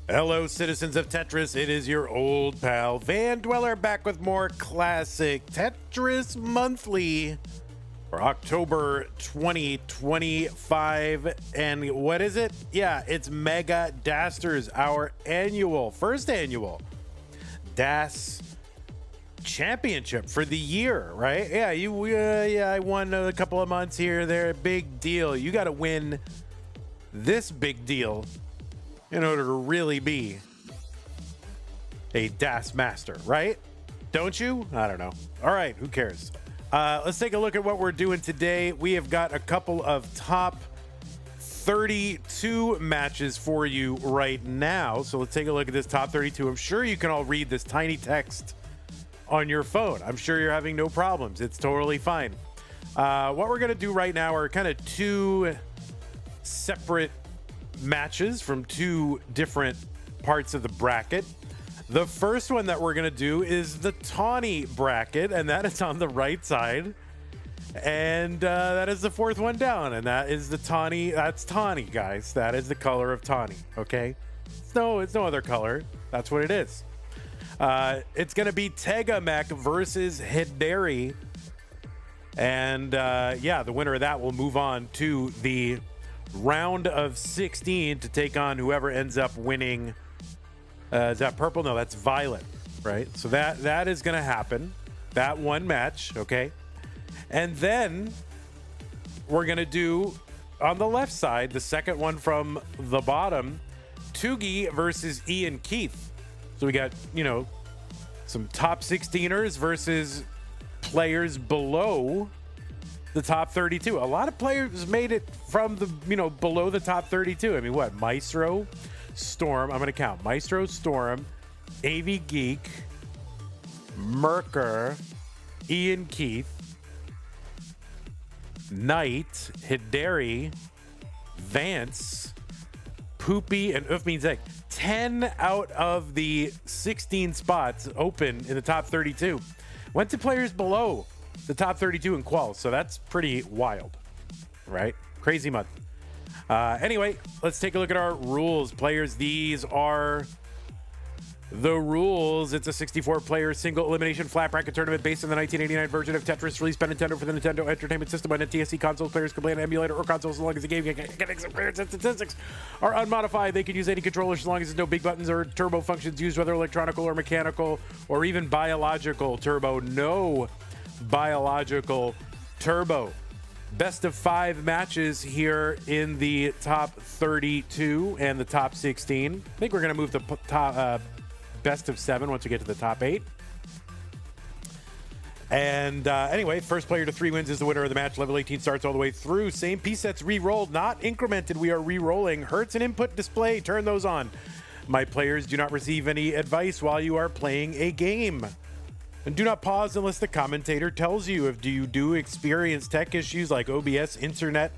Hello, citizens of Tetris. It is your old pal Van Dweller back with more classic Tetris Monthly for October 2025. And what is it? Yeah, it's Mega Dasters, our first annual Das Championship for the year, right? Yeah, I won a couple of months here, there. Big deal. You got to win this big deal in order to really be a DAS master, right? Don't you? I don't know. All right, who cares? Let's take a look at what we're doing today. We have got a couple of top 32 matches for you right now. So let's take a look at this top 32. I'm sure you can all read this tiny text on your phone. I'm sure you're having no problems. It's totally fine. What we're going to do right now are kind of two separate matches from two different parts of the bracket. The first one that we're going to do is the tawny bracket, and that is on the right side. And that is the fourth one down, and that is the tawny. That's tawny, guys. That is the color of tawny, okay? It's no other color. That's what it is. It's going to be Tega mech versus Hideri. And yeah, the winner of that will move on to the round of 16 to take on whoever ends up winning. Is that purple? No, that's violet, right? So that is going to happen. That one match, okay? And then we're going to do, on the left side, the second one from the bottom, Tugi versus Iankeith. So we got, some top 16ers versus players below the top 32. A lot of players made it from the, below the top 32. I mean, what? Maestro, Storm. I'm going to count. Maestro, Storm, AV Geek, Merker, Iankeith, Knight, Hideri, Vance, Poopy, and Uf means egg. 10 out of the 16 spots open in the top 32 went to players below the top 32 in quals, so that's pretty wild, right? Crazy month. Anyway, let's take a look at our rules. Players, these are the rules. It's a 64-player single elimination flat bracket tournament based on the 1989 version of Tetris released by Nintendo for the Nintendo Entertainment System on NTSC consoles. Players can play an emulator or console as long as the game mechanics and players and statistics are unmodified. They can use any controller as long as there's no big buttons or turbo functions used, whether electronical or mechanical or even biological turbo. No biological turbo. Best of 5 matches here in the top 32 and the top 16. I think we're going to move the top best of 7 once we get to the top 8. And anyway, first player to 3 wins is the winner of the match. Level 18 starts all the way through. Same piece sets re-rolled, not incremented. We are re-rolling. Hertz and input display. Turn those on. My players do not receive any advice while you are playing a game. And do not pause unless the commentator tells you. If you do experience tech issues like OBS, internet,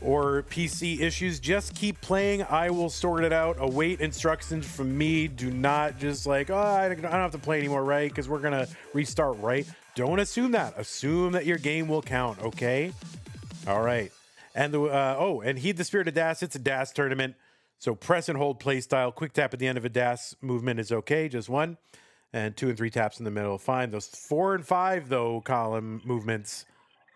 or PC issues, just keep playing. I will sort it out. Await instructions from me. Do not just like, I don't have to play anymore, right? Because we're going to restart, right? Don't assume that. Assume that your game will count, okay? All right. And and heed the spirit of DAS. It's a DAS tournament. So press and hold play style. Quick tap at the end of a DAS movement is okay. Just 1. And 2 and 3 taps in the middle. Fine. Those 4 and 5, though, column movements,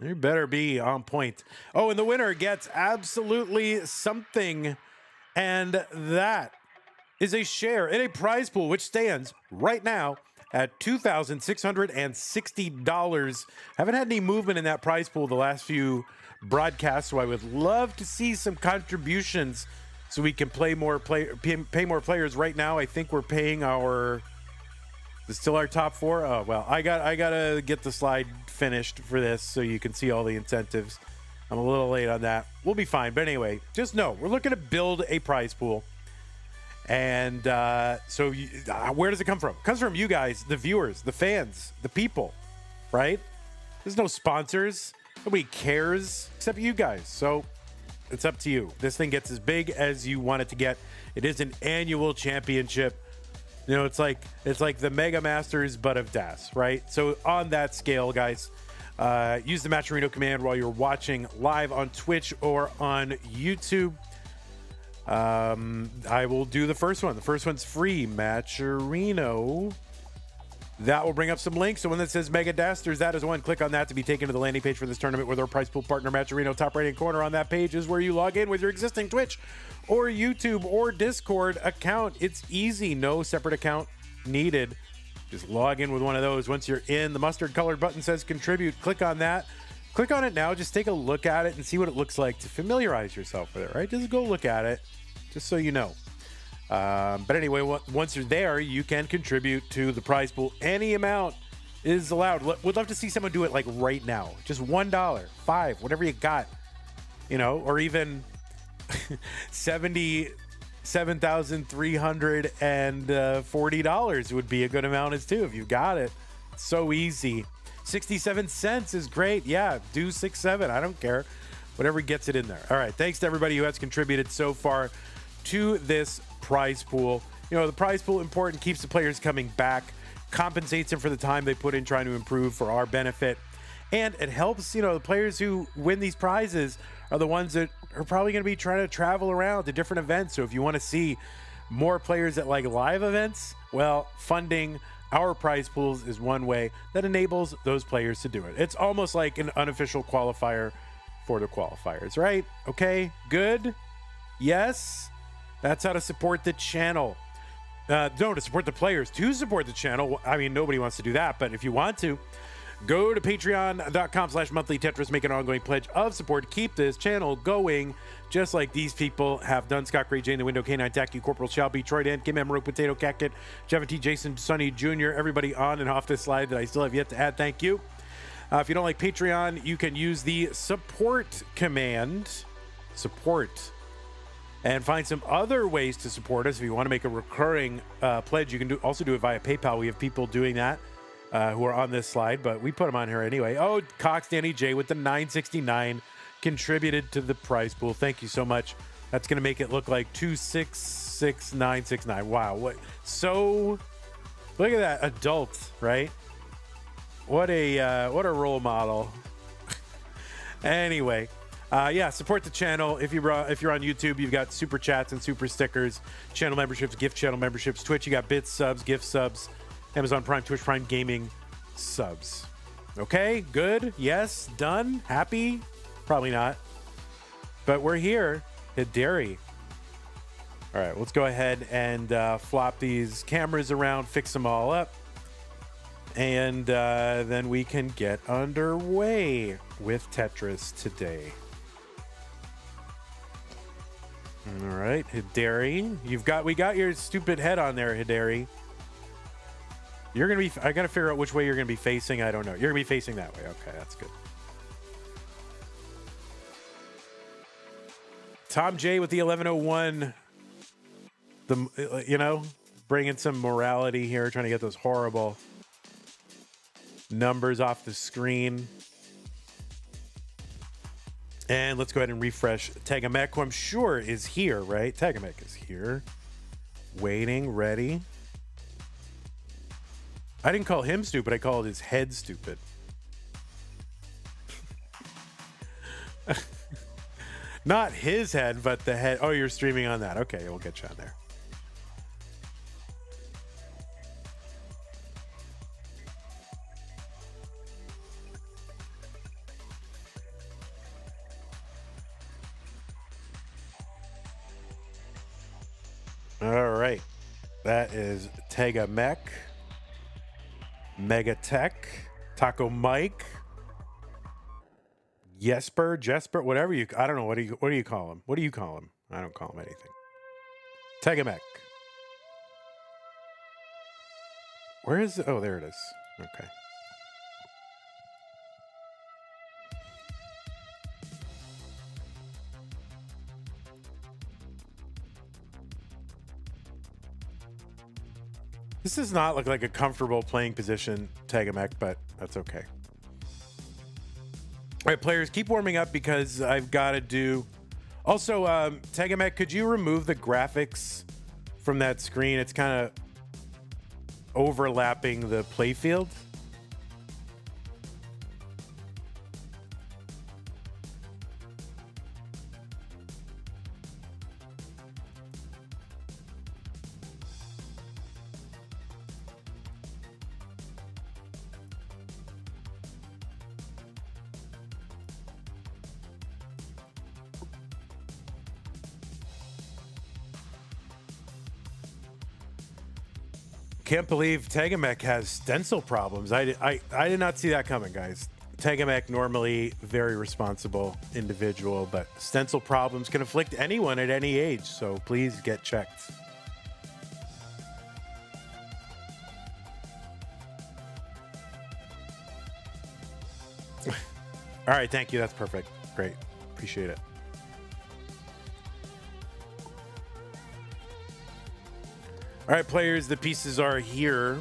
you better be on point. Oh, and the winner gets absolutely something. And that is a share in a prize pool, which stands right now at $2,660. Haven't had any movement in that prize pool the last few broadcasts, so I would love to see some contributions so we can pay more players. Right now, I think we're paying our... Is still our top 4? Oh, well, I gotta get the slide finished for this so you can see all the incentives. I'm a little late on that. We'll be fine. But anyway, just know we're looking to build a prize pool. And where does it come from? It comes from you guys, the viewers, the fans, the people, right? There's no sponsors. Nobody cares except you guys. So it's up to you. This thing gets as big as you want it to get. It is an annual championship. It's like the Mega Masters, but of DAS, right? So on that scale, guys, use the Matcherino command while you're watching live on Twitch or on YouTube. I will do the first one. The first one's free. Matcherino. That will bring up some links. So one that says Mega Dasters, that is one. Click on that to be taken to the landing page for this tournament with our prize pool partner, Matcherino. Top right-hand corner on that page is where you log in with your existing Twitch or YouTube or Discord account. It's easy. No separate account needed. Just log in with one of those. Once you're in, the mustard colored button says contribute. Click on that. Click on it now. Just take a look at it and see what it looks like to familiarize yourself with it, right? Just go look at it just so you know. But anyway, once you're there, you can contribute to the prize pool. Any amount is allowed. Would love to see someone do it like right now. Just $1, $5, whatever you got, you know, or even $77,340 would be a good amount as too if you got it. So easy. 67 cents is great. Yeah, do 6, 7. I don't care. Whatever gets it in there. All right. Thanks to everybody who has contributed so far to this prize pool. You know, the prize pool important, keeps the players coming back, compensates them for the time they put in trying to improve for our benefit. And it helps, you know, the players who win these prizes are the ones that are probably going to be trying to travel around to different events. So if you want to see more players at like live events, well, funding our prize pools is one way that enables those players to do it. It's almost like an unofficial qualifier for the qualifiers, right? Okay, good. Yes, that's how to support the channel. No, to support the players. To support the channel, I mean, nobody wants to do that, but if you want to, go to patreon.com/monthly Tetris, make an ongoing pledge of support to keep this channel going, just like these people have done. Scott Gray, Jane the Window, K9 Tacky, Corporal Shelby, Troy Dan, Kim Emerald, Potato Cat Kit, Jeff T, Jason, Sonny Jr., everybody on and off this slide that I still have yet to add. Thank you. If you don't like Patreon, you can use the support command, support, and find some other ways to support us. If you want to make a recurring pledge, you can also do it via PayPal. We have people doing that who are on this slide, but we put them on here anyway. Oh, Cox Danny J with the 969 contributed to the prize pool. Thank you so much. That's going to make it look like 266969. Wow, what? So look at that, adult, right? What a role model. Anyway, yeah, support the channel. If you're on YouTube, you've got super chats and super stickers, channel memberships, gift channel memberships. Twitch, you got bits, subs, gift subs, Amazon Prime, Twitch Prime Gaming subs. Okay, good. Yes, done. Happy? Probably not. But we're here. Hideri. All right, let's go ahead and flop these cameras around, fix them all up. And then we can get underway with Tetris today. All right, Hideri, we got your stupid head on there, Hideri. You're gonna be. I gotta figure out which way you're gonna be facing. I don't know. You're gonna be facing that way. Okay, that's good. Tom J with the 1101. Bringing some morality here, trying to get those horrible numbers off the screen. And let's go ahead and refresh Tega Mech, who I'm sure is here, right? Tega Mech is here. Waiting, ready. I didn't call him stupid. I called his head stupid. Not his head, but the head. Oh, you're streaming on that. Okay, we'll get you on there. All right. That is Tega Mech, Mega Tech, Taco Mike, Jesper, whatever you, I don't know. What do you call him? What do you call him? I don't call him anything. Tega Mech. Where is it? Oh, there it is. Okay. This does not look like a comfortable playing position, Tega Mech, but that's okay. All right, players, keep warming up because I've got to do... Also, Tega Mech, could you remove the graphics from that screen? It's kind of overlapping the playfield. can't believe Tegamek has stencil problems. I did not see that coming, guys. Tegamek, normally very responsible individual, but stencil problems can afflict anyone at any age, so please get checked. All right, thank you. That's perfect. Great. Appreciate it. All right, players, the pieces are here.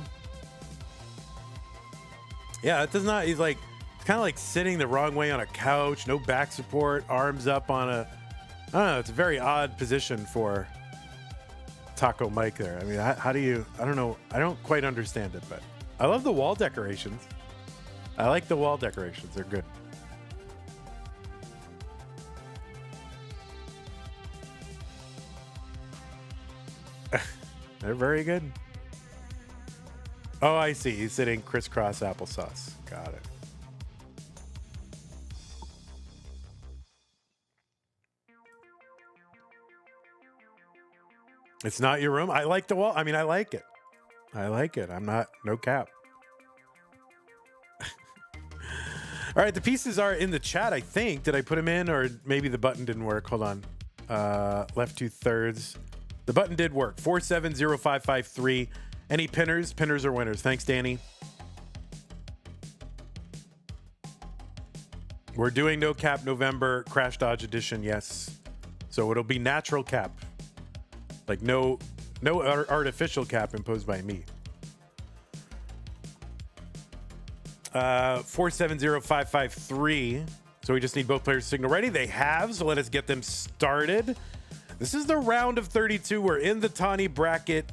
Yeah, it does not, he's like, kind of like sitting the wrong way on a couch, no back support, arms up on a, I don't know, it's a very odd position for Taco Mike there. I mean, how do you, I don't know, I don't quite understand it, but I love the wall decorations. I like the wall decorations, they're good. They're very good. Oh, I see. He's sitting crisscross applesauce. Got it. It's not your room. I like the wall. I mean, I like it. I like it. I'm not, no cap. All right, the pieces are in the chat, I think. Did I put them in, or maybe the button didn't work? Hold on. Left 2/3. The button did work. 470553. Any pinners? Pinners are winners. Thanks, Danny. We're doing no cap November Crash Dodge edition, yes. So it'll be natural cap. Like no artificial cap imposed by me. 470553. So we just need both players' signal ready. They have, so let us get them started. This is the round of 32. We're in the Tawny bracket,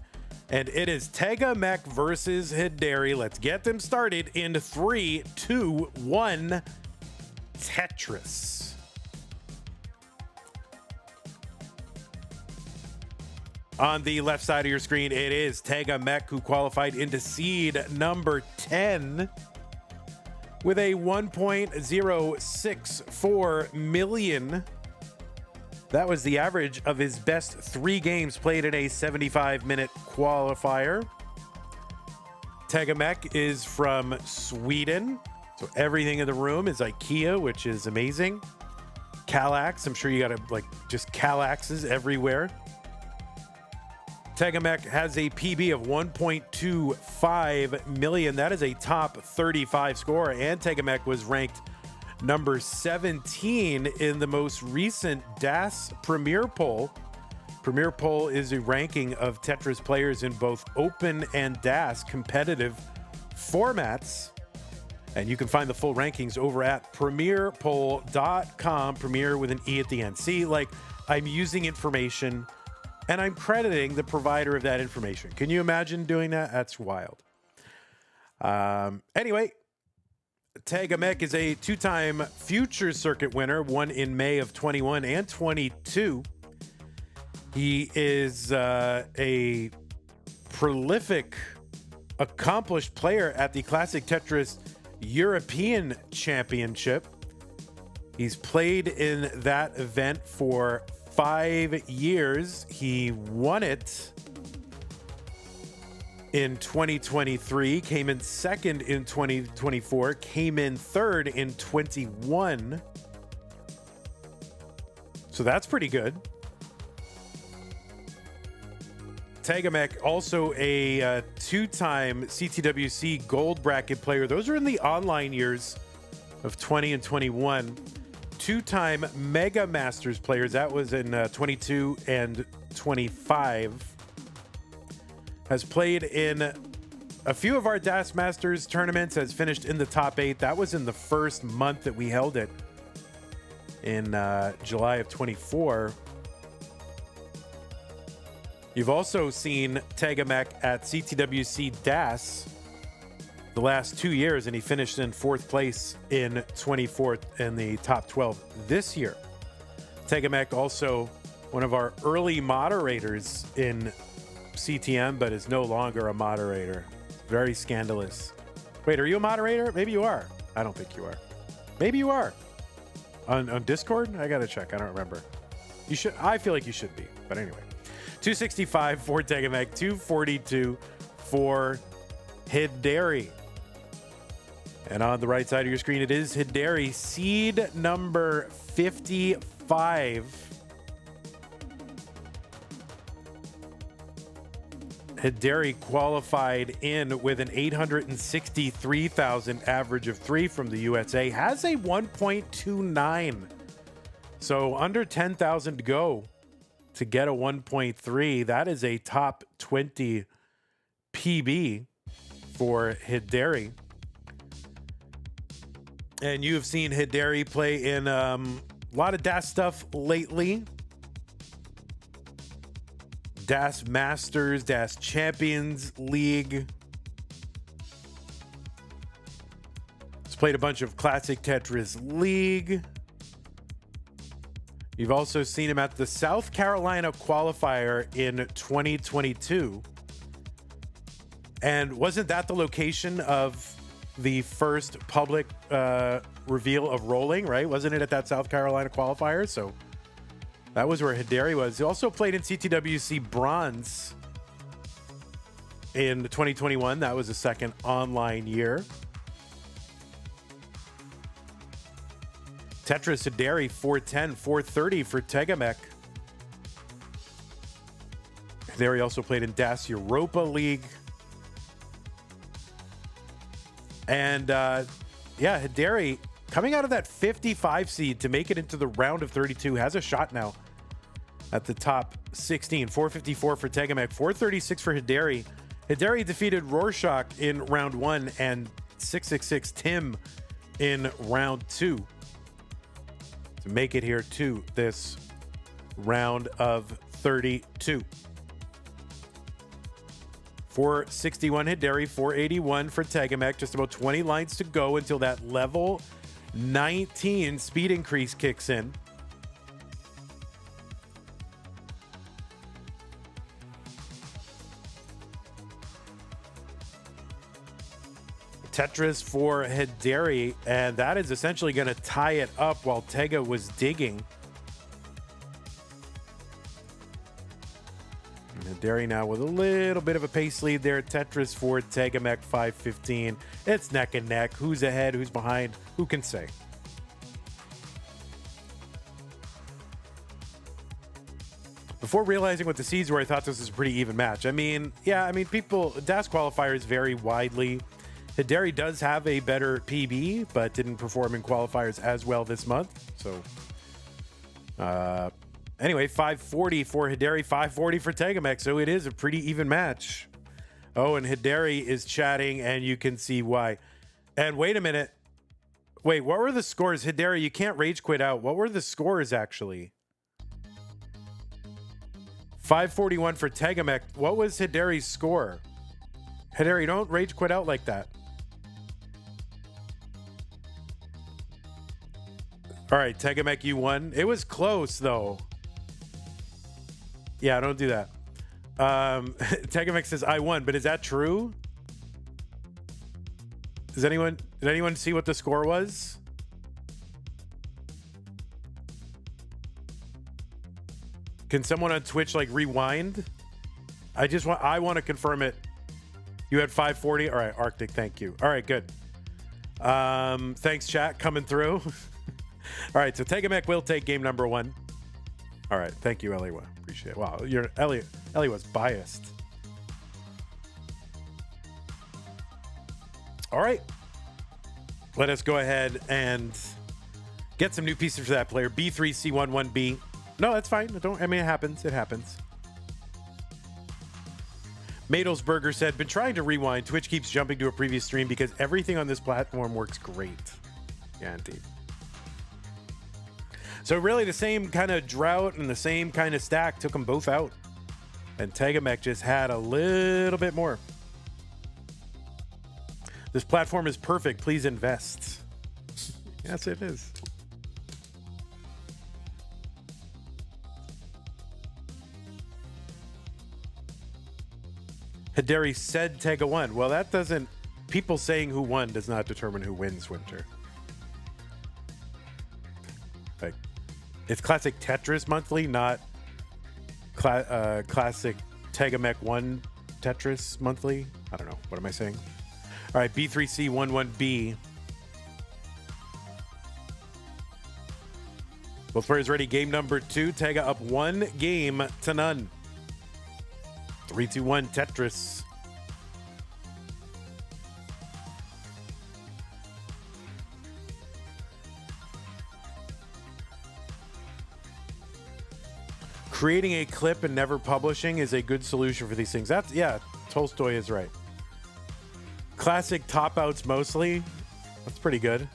and it is Tega Mech versus Hideri. Let's get them started in 3, 2, 1. Tetris. On the left side of your screen, it is Tega Mech, who qualified into seed number 10 with a 1.064 million. That was the average of his best 3 games played in a 75-minute qualifier. Tega Mech is from Sweden, so everything in the room is IKEA, which is amazing. Kallax, I'm sure you got to just Kallaxes everywhere. Tega Mech has a PB of 1.25 million. That is a top 35 score, and Tega Mech was ranked number 17 in the most recent DAS Premier Poll. Premier Poll is a ranking of Tetris players in both open and DAS competitive formats. And you can find the full rankings over at premierpoll.com, premier with an E at the end. See, I'm using information and I'm crediting the provider of that information. Can you imagine doing that? That's wild. Anyway, Tega Mech is a 2-time Future Circuit winner, won in May of 21 and 22. He is a prolific, accomplished player at the Classic Tetris European Championship. He's played in that event for 5 years. He won it in 2023, came in second in 2024, came in third in 21. So that's pretty good. Tega Mech, also a 2-time CTWC Gold Bracket player. Those are in the online years of 20 and 21. 2-time Mega Masters players. That was in 22 and 25. Has played in a few of our DAS Masters tournaments, has finished in the top 8. That was in the first month that we held it in July of 24. You've also seen Tega Mech at CTWC DAS the last 2 years, and he finished in 4th place in 24th in the top 12 this year. Tega Mech also one of our early moderators in CTM, but is no longer a moderator. Very scandalous. Wait, are you a moderator? Maybe you are. I don't think you are. Maybe you are. On Discord? I gotta check. I don't remember. You should. I feel like you should be. But anyway. 265 for Tega Mech, 242 for Hideri. And on the right side of your screen, it is Hideri, seed number 55. Hideri qualified in with an 863,000 average of 3 from the USA. Has a 1.29. So under 10,000 to go to get a 1.3. That is a top 20 PB for Hideri. And you have seen Hideri play in a lot of DAS stuff lately. DAS Masters, DAS Champions League. He's played a bunch of Classic Tetris League. You've also seen him at the South Carolina qualifier in 2022. And wasn't that the location of the first public reveal of rolling, right? Wasn't it at that South Carolina qualifier? So that was where Hideri was. He also played in CTWC Bronze in 2021. That was the second online year. Tetris Hideri, 410, 430 for Tega. Hideri also played in DAS Europa League. And yeah, Hideri coming out of that 55 seed to make it into the round of 32 has a shot now at the top 16. 454 for Tega, 436 for Hideri. Hideri defeated Rorschach in round 1 and 666 Tim in round 2 to make it here to this round of 32. 461 Hideri, 481 for Tega. Just about 20 lines to go until that level 19 speed increase kicks in. Tetris for Hideri, and that is essentially going to tie it up while Tega was digging. Hideri now with a little bit of a pace lead there. Tetris for Tega, 515. It's neck and neck. Who's ahead? Who's behind? Who can say? Before realizing what the seeds were, I thought this was a pretty even match. I mean, people, DAS qualifiers vary widely. Hideri does have a better PB, but didn't perform in qualifiers as well this month. So, anyway, 540 for Hideri, 540 for Tega. So it is a pretty even match. Oh, and Hideri is chatting, and you can see why. And wait a minute. Wait, what were the scores? Hideri, you can't rage quit out. What were the scores, actually? 541 for Tega. What was Hideri's score? Hideri, don't rage quit out like that. All right, Tega, you won. It was close, though. Yeah, don't do that. Tega says, I won, but is that true? Did anyone see what the score was? Can someone on Twitch rewind? I want to confirm it. You had 540. All right, Arctic, thank you. All right, good. Thanks, chat, coming through. All right, so Tega will take game number 1. All right, thank you, Eliwa. Appreciate it. Wow, Eliwa's biased. All right, let us go ahead and get some new pieces for that player. B3C11B. No, that's fine. It happens. It happens. Madelsberger said, been trying to rewind. Twitch keeps jumping to a previous stream because everything on this platform works great. Yeah, indeed. So really the same kind of drought and the same kind of stack took them both out. And Tega just had a little bit more. This platform is perfect. Please invest. Yes, it is. Hideri said Tega won. Well, that doesn't... People saying who won does not determine who wins, Winter. It's Classic Tetris Monthly, not Classic Tega 1 Tetris Monthly. I don't know. What am I saying? All right, B3C 11B. Both players ready. Game number 2. Tega up 1-0. 3, 2, 1. Tetris. Creating a clip and never publishing is a good solution for these things. That's, yeah, Tolstoy is right. Classic top outs mostly. That's pretty good.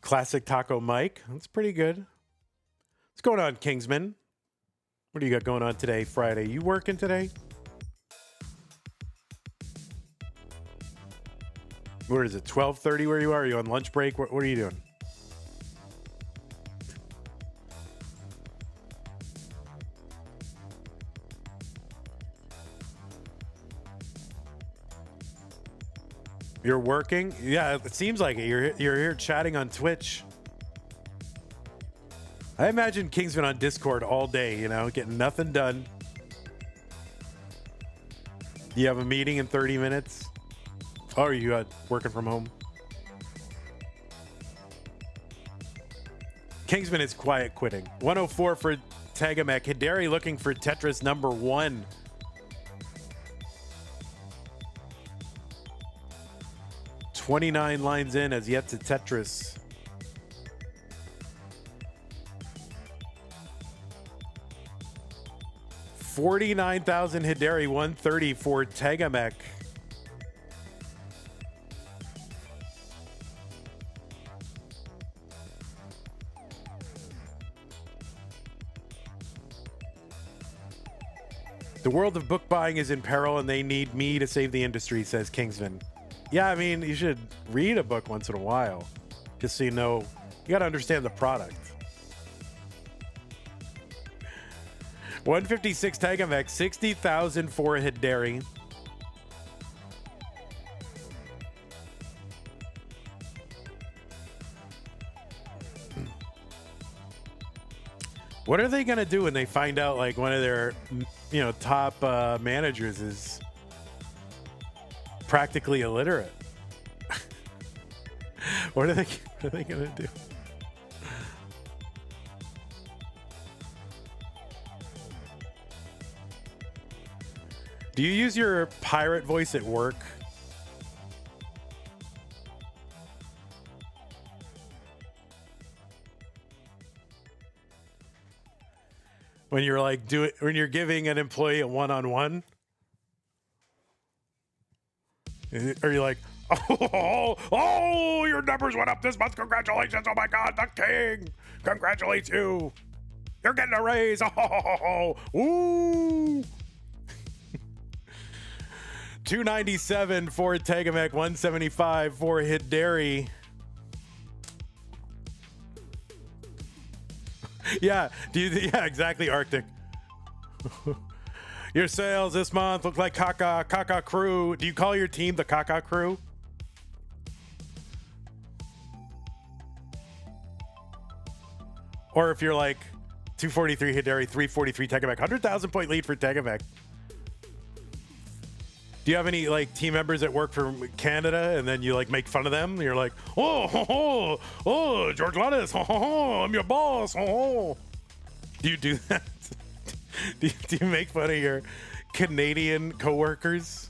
Classic Taco Mike. That's pretty good. What's going on, Kingsman? What do you got going on today, Friday? You working today? Where is it? 12:30 where you are? Are you on lunch break? What are you doing? You're working? Yeah, it seems like it. You're here chatting on Twitch. I imagine Kingsman on Discord all day, you know, getting nothing done. You have a meeting in 30 minutes? Oh, are you working from home? Kingsman is quiet quitting. 104 for Tagamek. Hideri looking for Tetris number 1. $29 lines in as yet to Tetris. $49,000 Hideri, 130 for Tagamek. The world of book buying is in peril and they need me to save the industry, says Kingsman. Yeah, I mean, you should read a book once in a while, just so you know, you got to understand the product. 156 Tagamek, 60,000 for Hideri. What are they going to do when they find out like one of their, you know, top managers is practically illiterate? What are they going to do? Do you use your pirate voice at work? When you're like when you're giving an employee a one-on-one? Are you like, oh, your numbers went up this month. Congratulations. Oh my God, the king congratulates you. You're getting a raise. Oh, ooh. 297 for Tagamek, 175 for Hideri. Yeah, yeah, exactly, Arctic. Your sales this month look like Kaka Crew. Do you call your team the Kaka Crew? Or if you're like 243 Hideri, 343 Tagamek, 100,000 point lead for Tagamek. Do you have any like team members that work for Canada and then you like make fun of them? You're like, oh, George Lennis, I'm your boss. Do you do that? do you make fun of your Canadian coworkers?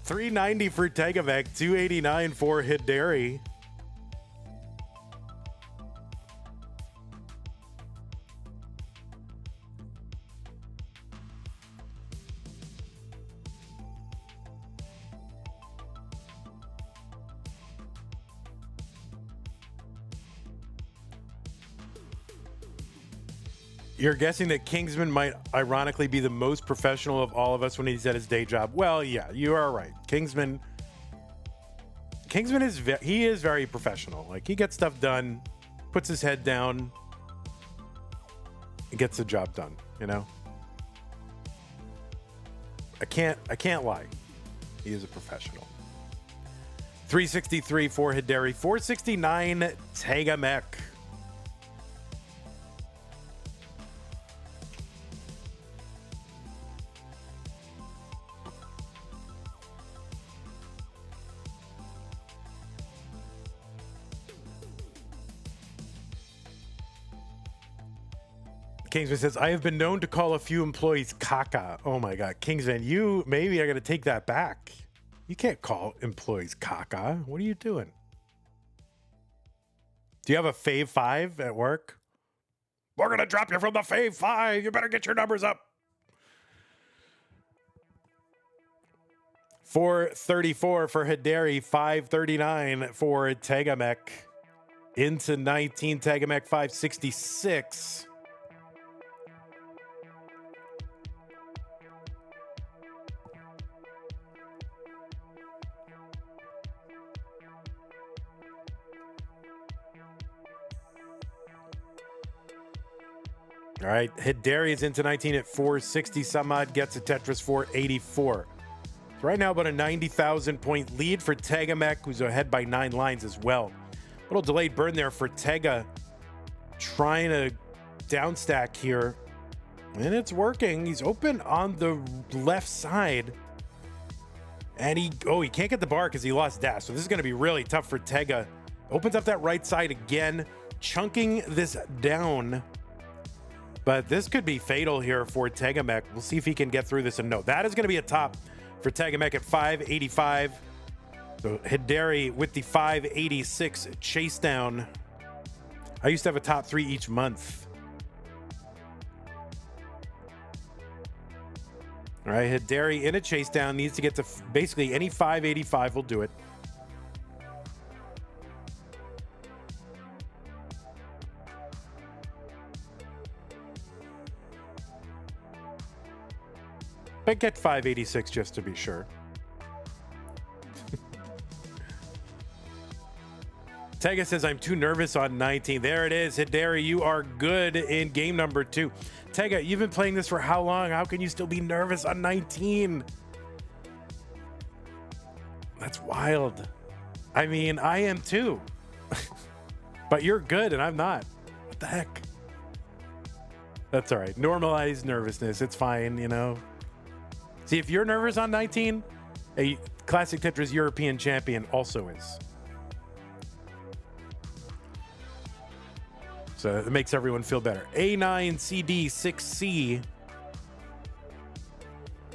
390 for Tagamek, 289 for Hideri. You're guessing that Kingsman might ironically be the most professional of all of us when he's at his day job. Well, yeah, you are right. Kingsman is very professional. Like he gets stuff done, puts his head down, and gets the job done, you know? I can't lie. He is a professional. 363 for Hideri, 469 Tega Mech. Kingsman says, I have been known to call a few employees caca. Oh my God. Kingsman, you maybe I got to take that back. You can't call employees caca. What are you doing? Do you have a fave 5 at work? We're going to drop you from the fave 5. You better get your numbers up. 434 for Hideri, 539 for Tega Mech. Into 19, Tega Mech 566. All right, Hideri is into 19 at 460 some odd, gets a Tetris 484. So right now about a 90,000 point lead for Tega Mech, who's ahead by 9 lines as well. Little delayed burn there for Tega, trying to downstack here. And it's working. He's open on the left side. And he can't get the bar because he lost dash. So this is going to be really tough for Tega. Opens up that right side again, chunking this down. But this could be fatal here for Tega Mech. We'll see if he can get through this. And no, that is going to be a top for Tega Mech at 585. So Hideri with the 586 chase down. I used to have a top 3 each month. All right, Hideri in a chase down, needs to get to basically any 585 will do it. But get 586 just to be sure. Tega says, I'm too nervous on 19. There it is. Hideri, you are good in game number 2. Tega, you've been playing this for how long? How can you still be nervous on 19? That's wild. I mean, I am too. But you're good and I'm not. What the heck? That's all right. Normalize nervousness. It's fine, you know. See, if you're nervous on 19, a Classic Tetris European champion also is. So it makes everyone feel better. A9 CD 6C.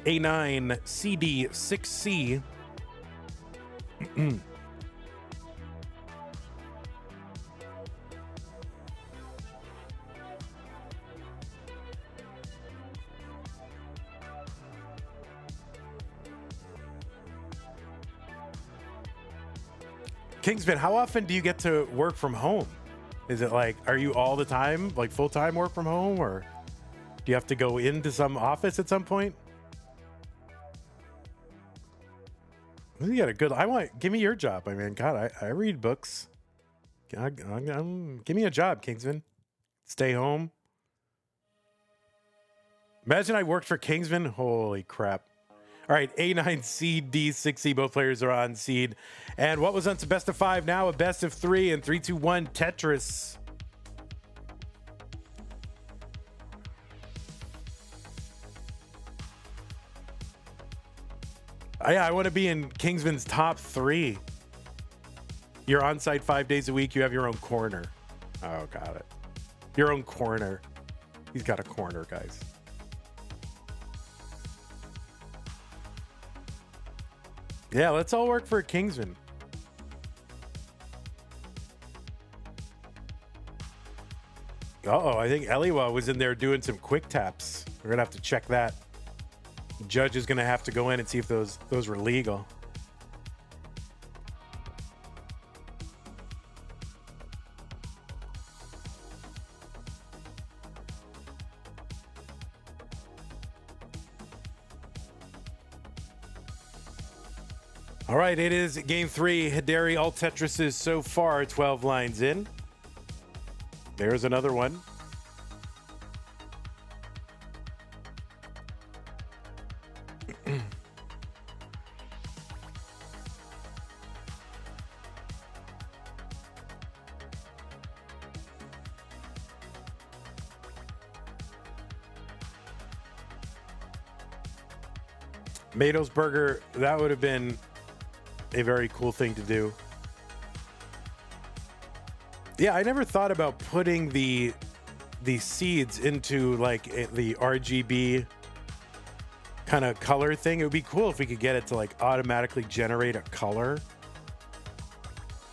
A9 CD 6C. Kingsman, how often do you get to work from home? Is it like, are you all the time, like full-time work from home, or do you have to go into some office at some point? You got a good, give me your job. I mean, God, I read books. Give me a job, Kingsman. Stay home. Imagine I worked for Kingsman. Holy crap. All right, A9 seed, D6C, both players are on seed. And what was once a best of 5, now a best of 3, and 3, 2, 1, Tetris. Yeah, I want to be in Kingsman's top 3. You're on site 5 days a week. You have your own corner. Oh, got it. Your own corner. He's got a corner, guys. Yeah, let's all work for Kingsman. Uh-oh, I think Eliwa was in there doing some quick taps. We're going to have to check that. The judge is going to have to go in and see if those were legal. All right, it is game 3. Hideri, all Tetrises so far, 12 lines in. There's another one. Madelsberger, that would have been a very cool thing to do. Yeah, I never thought about putting the seeds into like the RGB kind of color thing. It would be cool if we could get it to like automatically generate a color.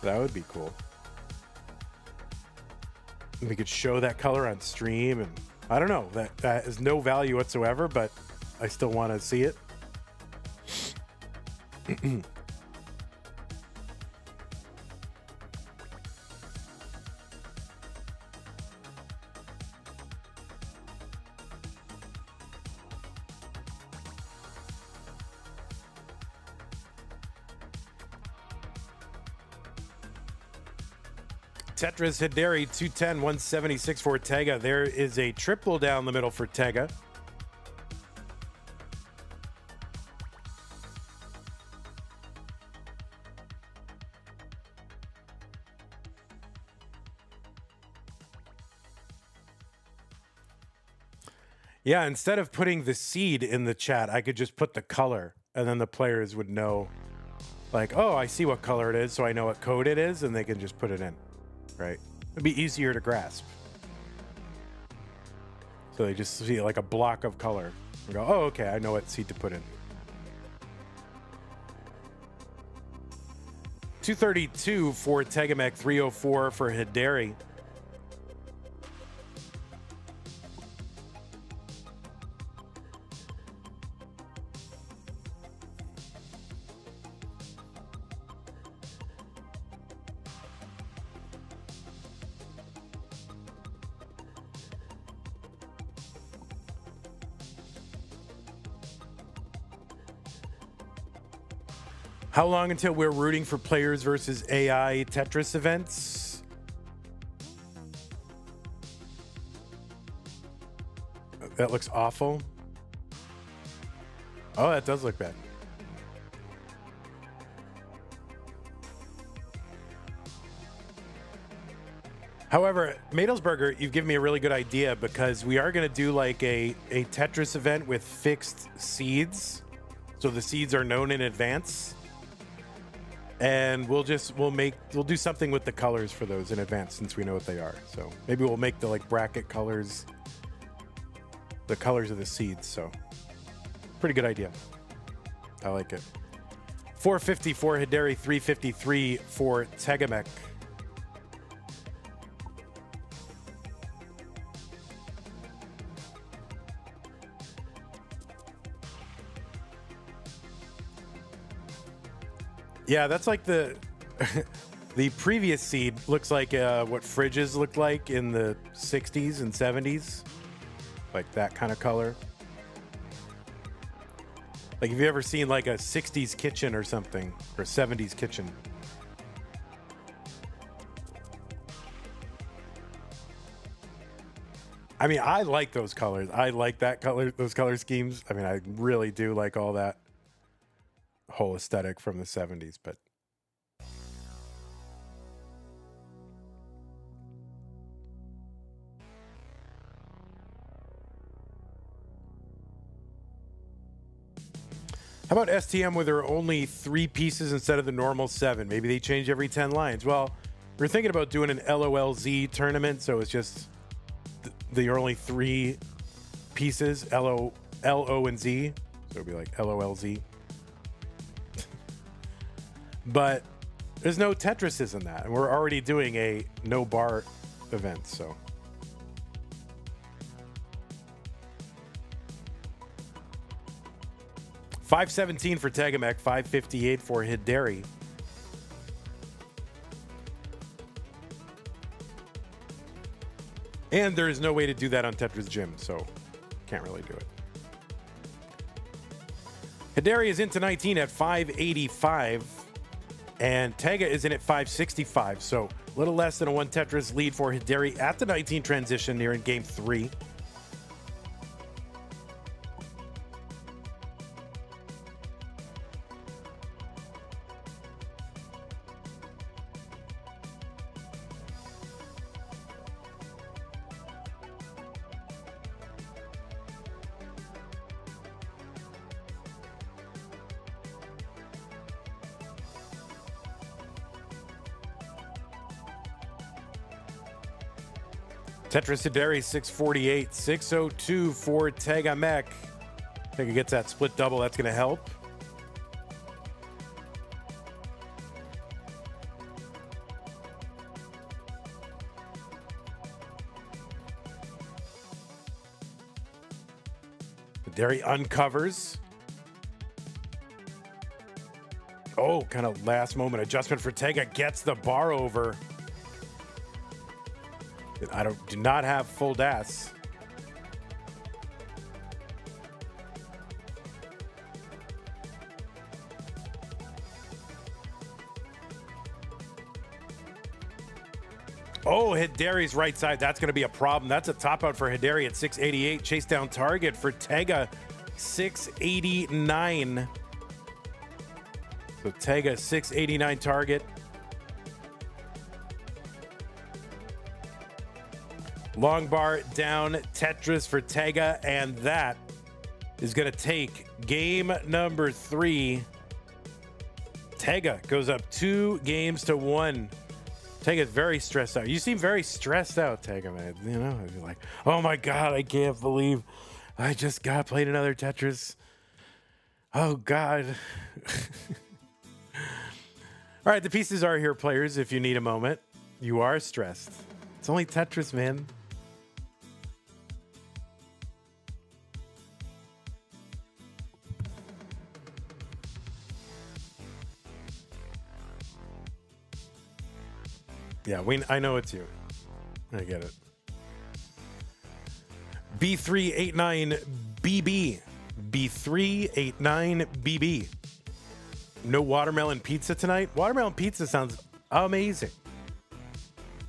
That would be cool. And we could show that color on stream, and I don't know, that has no value whatsoever, but I still want to see it. Tetris, Hideri, 210, 176 for Tega. There is a triple down the middle for Tega. Yeah, instead of putting the seed in the chat, I could just put the color, and then the players would know, like, oh, I see what color it is, so I know what code it is, and they can just put it in, right? It'd be easier to grasp. So they just see like a block of color and go, oh, okay, I know what seed to put in. 232 for Tegamek, 304 for Hideri. How long until we're rooting for players versus AI Tetris events? That looks awful. Oh, that does look bad. However, Madelsberger, you've given me a really good idea, because we are going to do like a Tetris event with fixed seeds. So the seeds are known in advance. And we'll do something with the colors for those in advance, since we know what they are. So maybe we'll make the like bracket colors the colors of the seeds. So pretty good idea. I like it. 454 Hideri, 353 for Tegamek. Yeah, that's like the the previous seed looks like what fridges looked like in the 60s and 70s. Like that kind of color. Like, have you ever seen like a 60s kitchen or something, or 70s kitchen? I mean, I like those colors. I like that color, those color schemes. I mean, I really do like all that whole aesthetic from the 70s, but how about STM where there are only 3 pieces instead of the normal 7? Maybe they change every 10 lines. Well, we're thinking about doing an LOLZ tournament, so it's just there are only 3 pieces, L, O, and Z. So it'd be like LOLZ. But there's no Tetrises in that, and we're already doing a no bar event, so. $517 for Tegamek, $558 for Hideri. And there is no way to do that on Tetris Gym, so can't really do it. Hideri is into 19 at 585. And Tega is in at 565, so a little less than a 1 Tetris lead for Hideri at the 19 transition near in game 3. Tetris Hideri 648, 602 for Tega Mech. Tega gets that split double. That's going to help. Hideri uncovers. Oh, kind of last moment adjustment for Tega. Gets the bar over. Do not have full DAS. Oh, Hideri's right side. That's going to be a problem. That's a top out for Hideri at 688. Chase down target for Tega, 689. So Tega, 689 target. Long bar down, Tetris for Tega, and that is going to take game number 3. Tega goes up 2-1. Tega's very stressed out. You seem very stressed out, Tega, man. You know, you're like, oh my God, I can't believe I just got played another Tetris. Oh God. All right, the pieces are here, players, if you need a moment. You are stressed. It's only Tetris, man. Yeah, I know it's you. I get it. B389BB. B389BB. No watermelon pizza tonight? Watermelon pizza sounds amazing.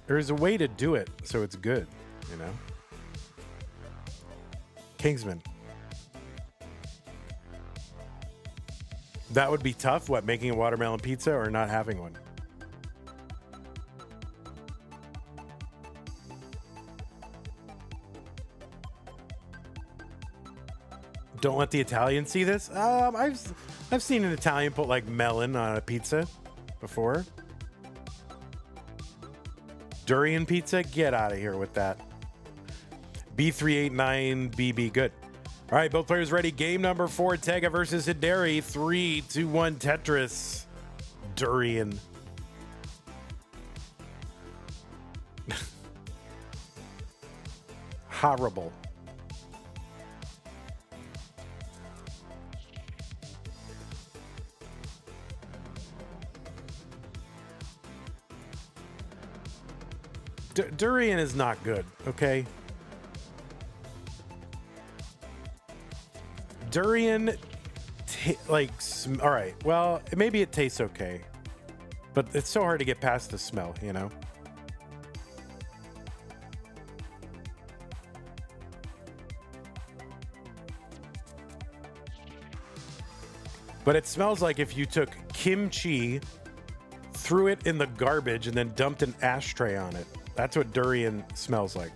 There's a way to do it so it's good, you know? Kingsman. That would be tough, what, making a watermelon pizza or not having one? Don't let the Italians see this. I've seen an Italian put like melon on a pizza before. Durian pizza, get out of here with that. B389BB, good. All right, both players ready. Game number 4, Tega versus Hideri. 3, 2, 1, Tetris. Durian. Horrible. Durian is not good, okay? Durian, all right, well, maybe it tastes okay, but it's so hard to get past the smell, you know? But it smells like if you took kimchi, threw it in the garbage, and then dumped an ashtray on it. That's what durian smells like.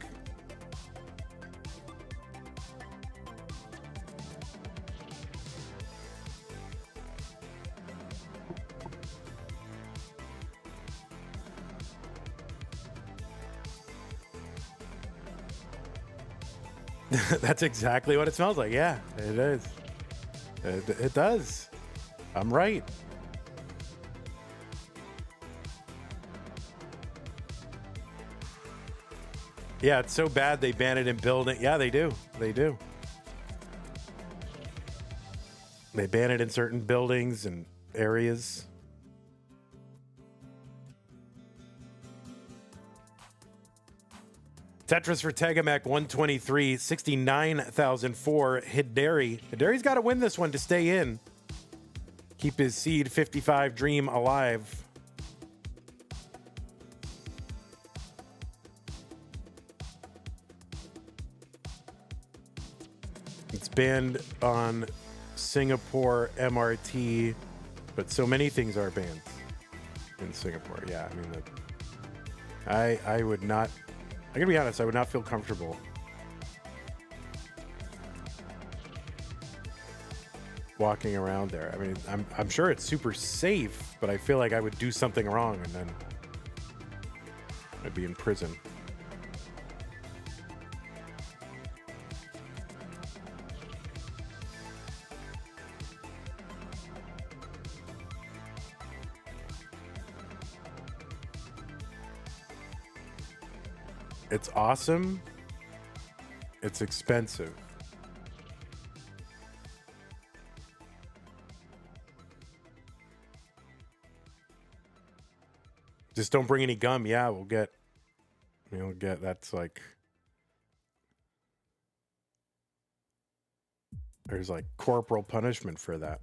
That's exactly what it smells like. Yeah, it is. It does. I'm right. Yeah, it's so bad they ban it in building. Yeah, they do. They do. They ban it in certain buildings and areas. Tetris for Tega Mech 123, 69,000 for Hideri. Hideri's got to win this one to stay in. Keep his seed 55 dream alive. It's banned on Singapore MRT, but so many things are banned in Singapore. Yeah, I mean, I would not. I gotta be honest. I would not feel comfortable walking around there. I mean, I'm sure it's super safe, but I feel like I would do something wrong and then I'd be in prison. It's awesome. It's expensive. Just don't bring any gum. Yeah, we'll get that's like, there's like corporal punishment for that.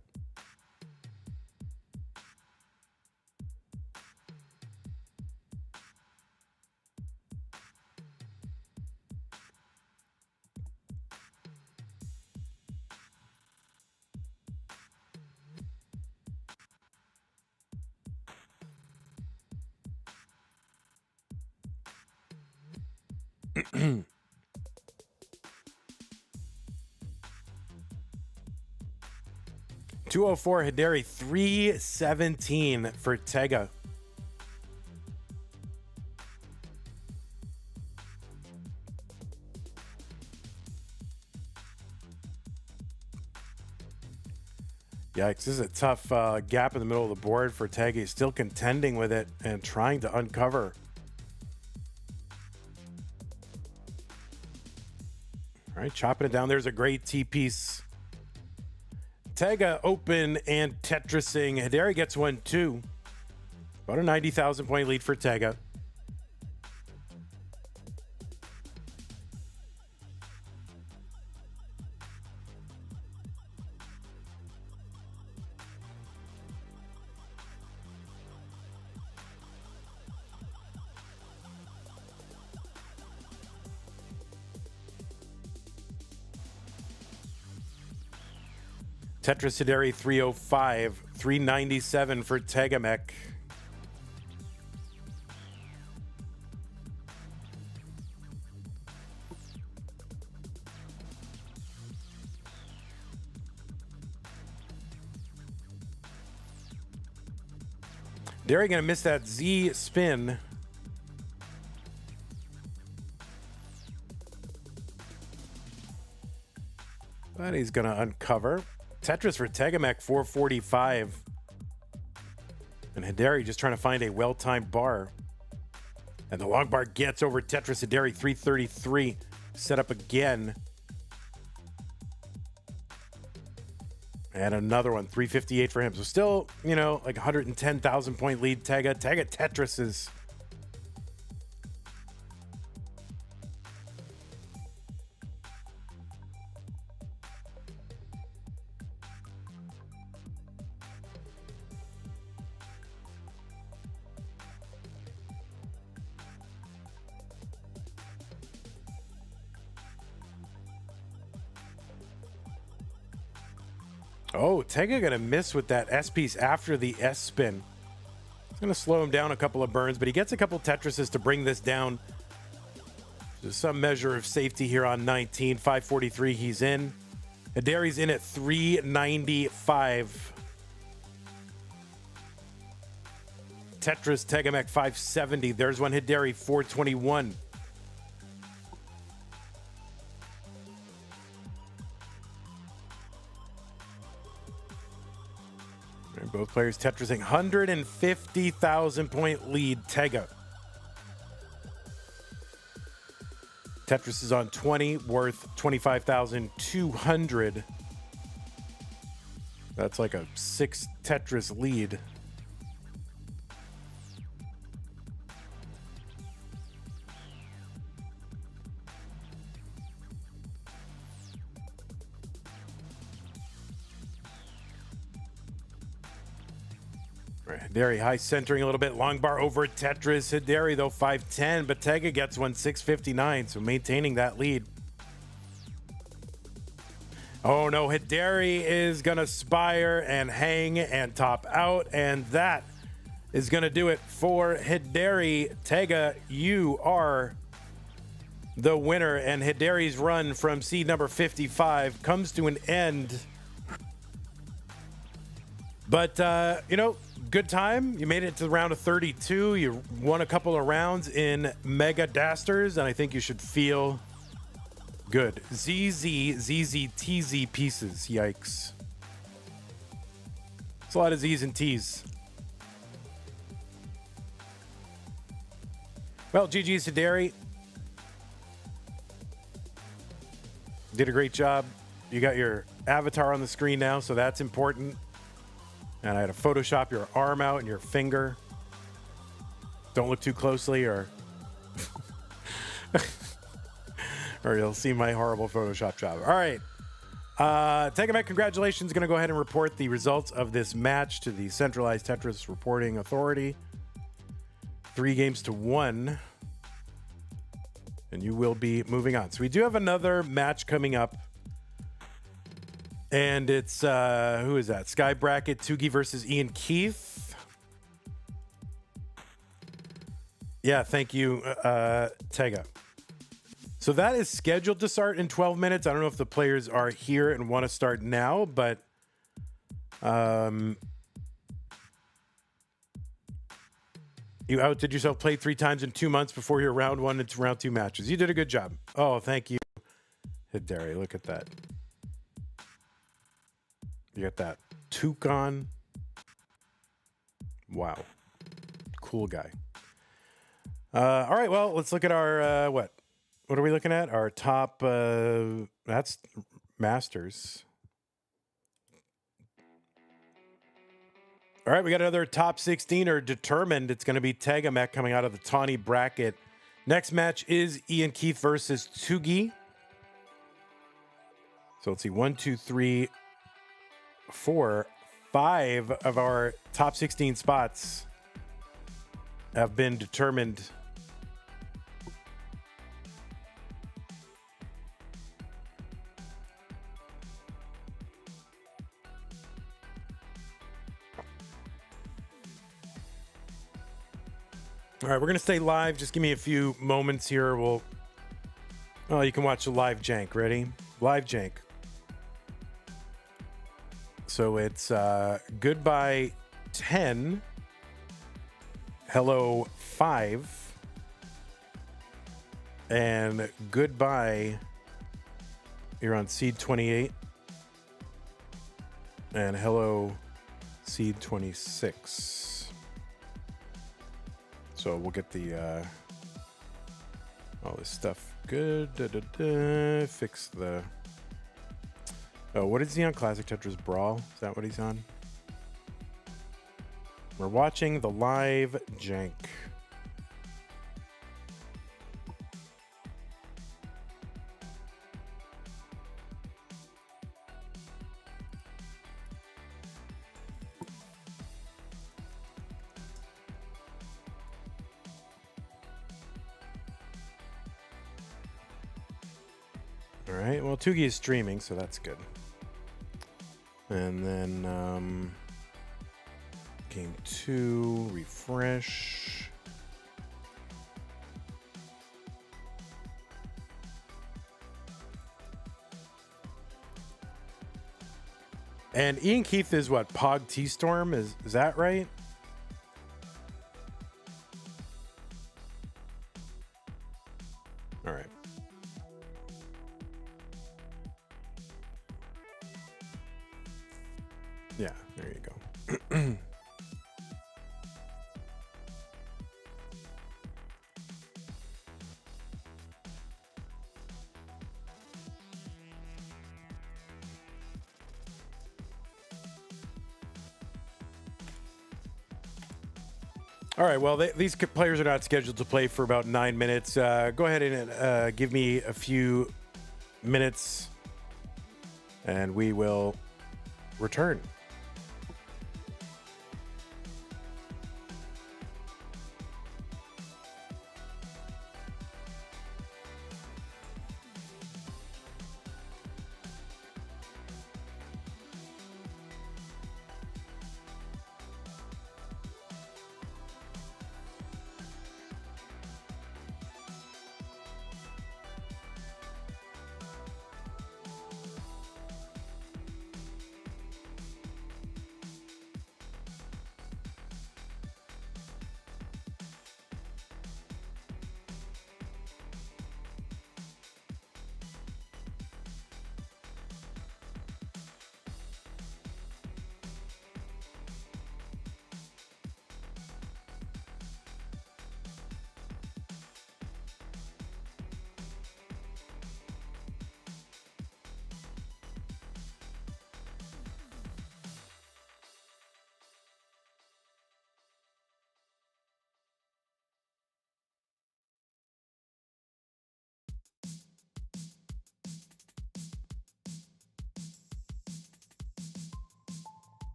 $204 Hideri, $317 for Tega. Yikes, this is a tough gap in the middle of the board for Tega. He's still contending with it and trying to uncover. All right, chopping it down. There's a great T-piece. Tega open and Tetrising. Hideri gets one too. About a 90,000 point lead for Tega. Tetris Hideri 305, 397 for Tegamech. Hideri gonna miss that Z spin. But he's gonna uncover. Tetris for Tegamech, 445. And Hideri just trying to find a well-timed bar. And the long bar gets over Tetris. Hideri, 333. Set up again. And another one, 358 for him. So still, like 110,000 point lead, Tega. Tega Tetris is... Oh, Tega gonna miss with that S piece after the S spin. It's gonna slow him down a couple of burns, but he gets a couple Tetrises to bring this down. There's some measure of safety here on 19. 543, he's in. Hideri's in at 395. Tetris, Tegamech, 570. There's one Hideri, 421. Both players Tetrising. 150,000 point lead, Tega. Tetris is on 20, worth 25,200. That's like a 6 Tetris lead. Hideri high centering a little bit. Long bar over Tetris. Hideri, though, 510, but Tega gets one 659, so maintaining that lead. Oh, no. Hideri is going to spire and hang and top out, and that is going to do it for Hideri. Tega, you are the winner, and Hideri's run from seed number 55 comes to an end. But, good time. You made it to the round of 32. You won a couple of rounds in Mega Dasters, and I think you should feel good. ZZ pieces. Yikes. It's a lot of Z's and T's. Well, GG's Hideri. Did a great job. You got your avatar on the screen now, so that's important. And I had to Photoshop your arm out and your finger. Don't look too closely or or you'll see my horrible Photoshop job. All right. Tega, congratulations. Going to go ahead and report the results of this match to the Centralized Tetris Reporting Authority. 3-1. And you will be moving on. So we do have another match coming up. And it's, who is that? Sky Bracket, Tugi versus Iankeith. Yeah, thank you, Tega. So that is scheduled to start in 12 minutes. I don't know if the players are here and want to start now, but you outdid yourself, played 3 times in 2 months before your round 1 and round 2 matches. You did a good job. Oh, thank you, Hideri. Look at that. You got that toque on. Wow. Cool guy. All right, well, let's look at our, what are we looking at? Our top, that's Masters. All right, we got another top 16 or determined. It's going to be Tega coming out of the tawny bracket. Next match is Iankeith versus Tugi. So let's see, 1, 2, 3, 4, 5 of our top 16 spots have been determined. All right, we're going to stay live. Just give me a few moments here. Oh, you can watch the live jank. Ready? Live jank. So it's goodbye 10, hello 5, and goodbye, you're on seed 28, and hello seed 26. So we'll get the all this stuff good. Fix the. Oh, what is he on? Classic Tetris Brawl? Is that what he's on? We're watching the live jank. All right, well, Tugi is streaming, so that's good. And then game 2, refresh. And Iankeith is what? Pog T-Storm? Is that right? All right. Yeah, there you go. All right, well, these players are not scheduled to play for about 9 minutes. Go ahead and give me a few minutes, and we will return.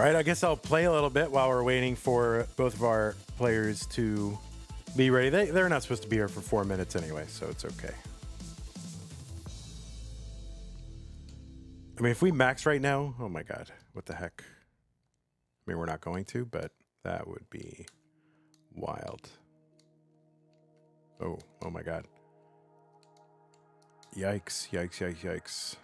All right, I guess I'll play a little bit while we're waiting for both of our players to be ready. They're not supposed to be here for 4 minutes anyway, so it's okay. I mean, if we max right now, oh my God, what the heck? I mean, we're not going to, but that would be wild. Oh my God. Yikes, yikes, yikes, yikes.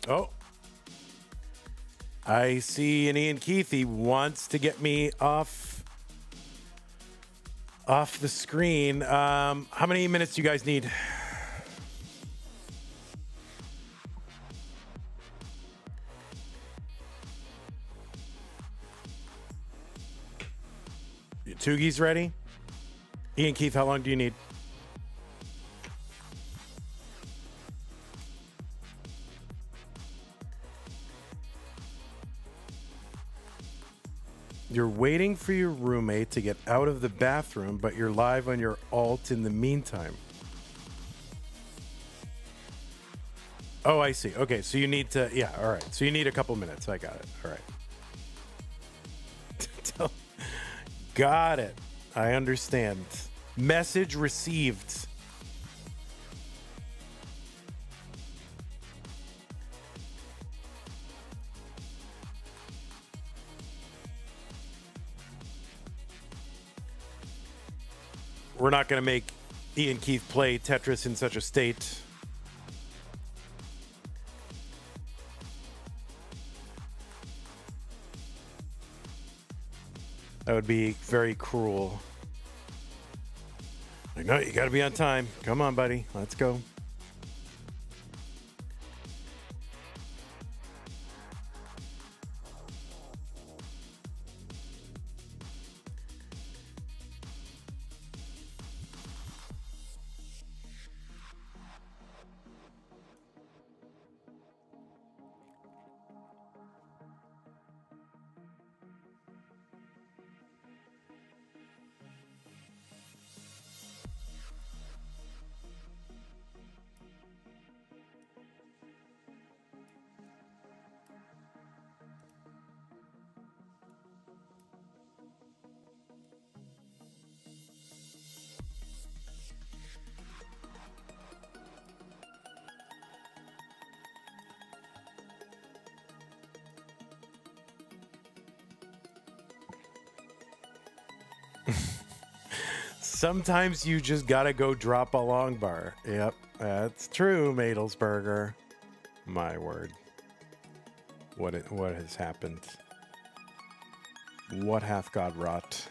Oh, I see an Iankeith. He wants to get me off the screen. How many minutes do you guys need? Tugi's ready. Iankeith, how long do you need? You're waiting for your roommate to get out of the bathroom, but you're live on your alt in the meantime. Oh, I see. Okay, so you need to, yeah, all right. So you need a couple minutes. I got it. All right. Got it. I understand. Message received. We're not going to make Iankeith play Tetris in such a state. That would be very cruel. Like, no, you got to be on time. Come on, buddy. Let's go. Sometimes you just gotta go drop a long bar. Yep, that's true, Madelsberger. My word. What has happened? What hath God wrought?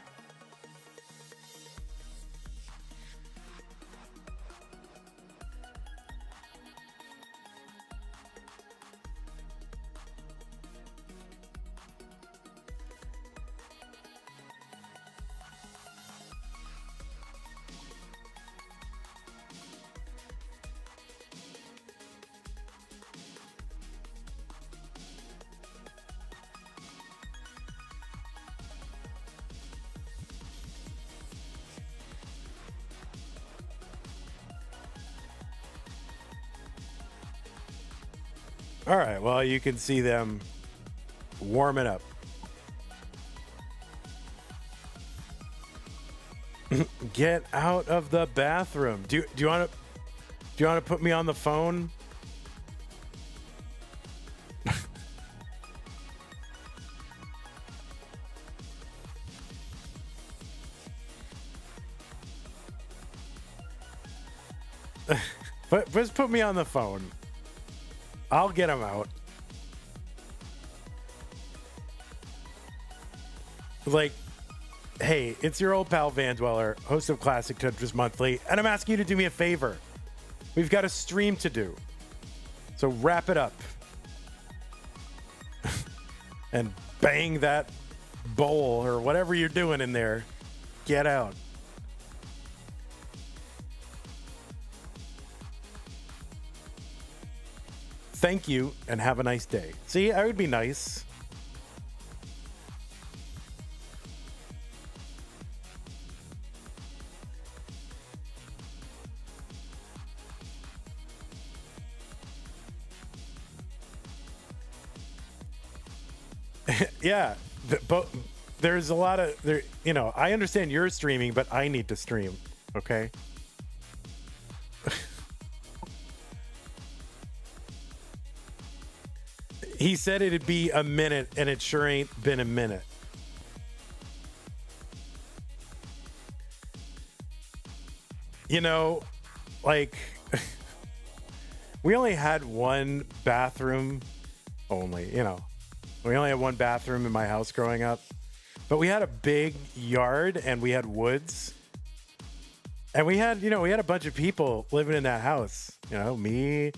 All right, well, you can see them warming up. Get out of the bathroom. Do you want to... Do you want to put me on the phone? But just put me on the phone. I'll get him out. Like, hey, it's your old pal Van Dweller, host of Classic Tetris Monthly, and I'm asking you to do me a favor. We've got a stream to do. So wrap it up. And bang that bowl or whatever you're doing in there. Get out. Thank you and have a nice day. See, I would be nice. Yeah, but there's a lot of there. You know, I understand you're streaming, but I need to stream. Okay. He said it'd be a minute, and it sure ain't been a minute. You know, like we only had one bathroom. Only, you know. We only had one bathroom in my house growing up, but we had a big yard and we had woods, and we had a bunch of people living in that house. You know, me,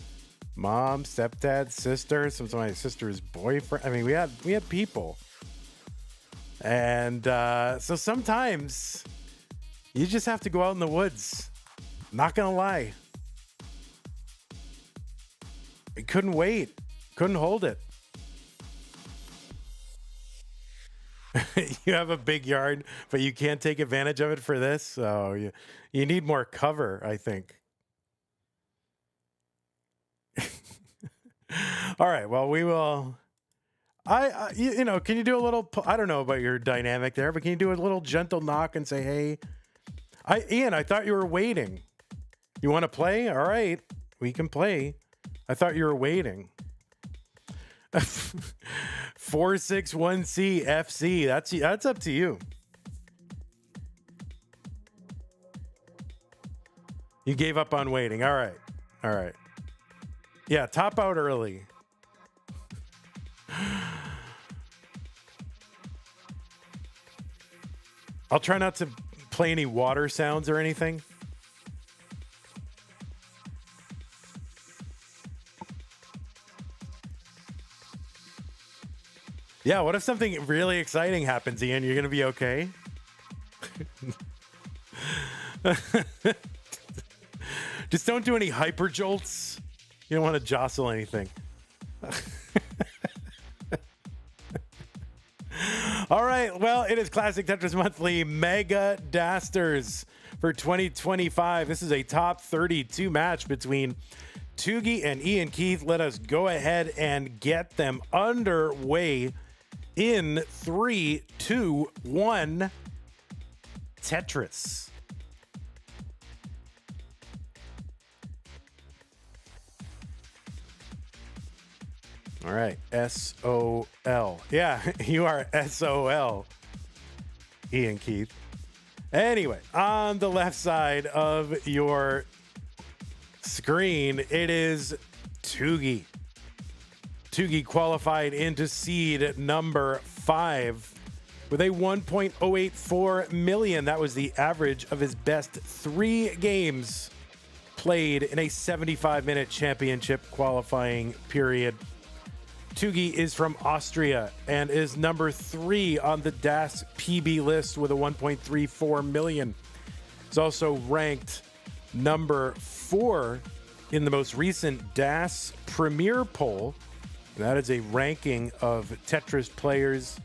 mom, stepdad, sister, some of my sister's boyfriend. I mean, we had people, and so sometimes you just have to go out in the woods. Not gonna lie, I couldn't wait, couldn't hold it. You have a big yard, but you can't take advantage of it for this. So you need more cover, I think. All right. Well, we will. You know, can you do a little? I don't know about your dynamic there, but can you do a little gentle knock and say, "Hey, Ian, I thought you were waiting. You want to play? All right, we can play. I thought you were waiting." 461C FC. That's up to you. You gave up on waiting. All right. All right. Yeah, top out early. I'll try not to play any water sounds or anything. Yeah, what if something really exciting happens, Ian? You're going to be okay? Just don't do any hyper jolts. You don't want to jostle anything. All right, well, it is Classic Tetris Monthly Mega Dasters for 2025. This is a top 32 match between Tugi and Iankeith. Let us go ahead and get them underway in 3, 2, 1. Tetris. All right, S-O-L. Yeah, you are S-O-L, Iankeith. Anyway, on the left side of your screen, it is Tugi. Tugi qualified into seed number 5 with a 1.084 million. That was the average of his best 3 games played in a 75-minute championship qualifying period. Tugi is from Austria and is number 3 on the DAS PB list with a 1.34 million. He's also ranked number 4 in the most recent DAS Premier poll. And that is a ranking of Tetris players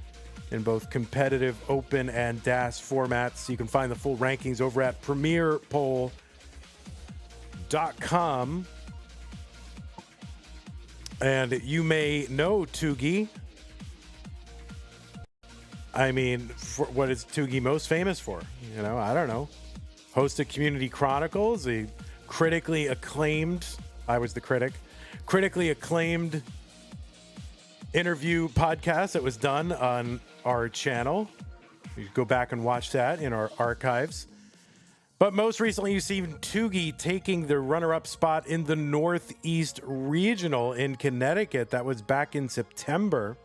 in both competitive, open, and DAS formats. You can find the full rankings over at premierpoll.com. And you may know Tugi. I mean, what is Tugi most famous for? You know, I don't know. Hosted Community Chronicles. He critically acclaimed, I was the critically acclaimed interview podcast that was done on our channel. You go back and watch that in our archives. But most recently, you've seen Tugi taking the runner-up spot in the Northeast Regional in Connecticut. That was back in September.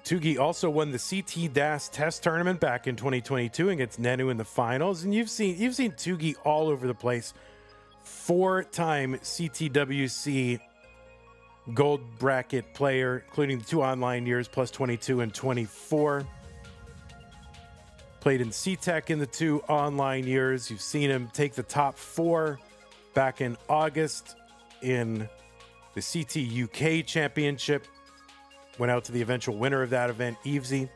Tugi also won the CT DAS test tournament back in 2022 against Nenu in the finals. And you've seen Tugi all over the place. 4-time CTWC gold bracket player, including the 2 online years, plus 22 and 24. Played in CTEC in the 2 online years. You've seen him take the top 4 back in August in the CT UK Championship. Went out to the eventual winner of that event, Evesy.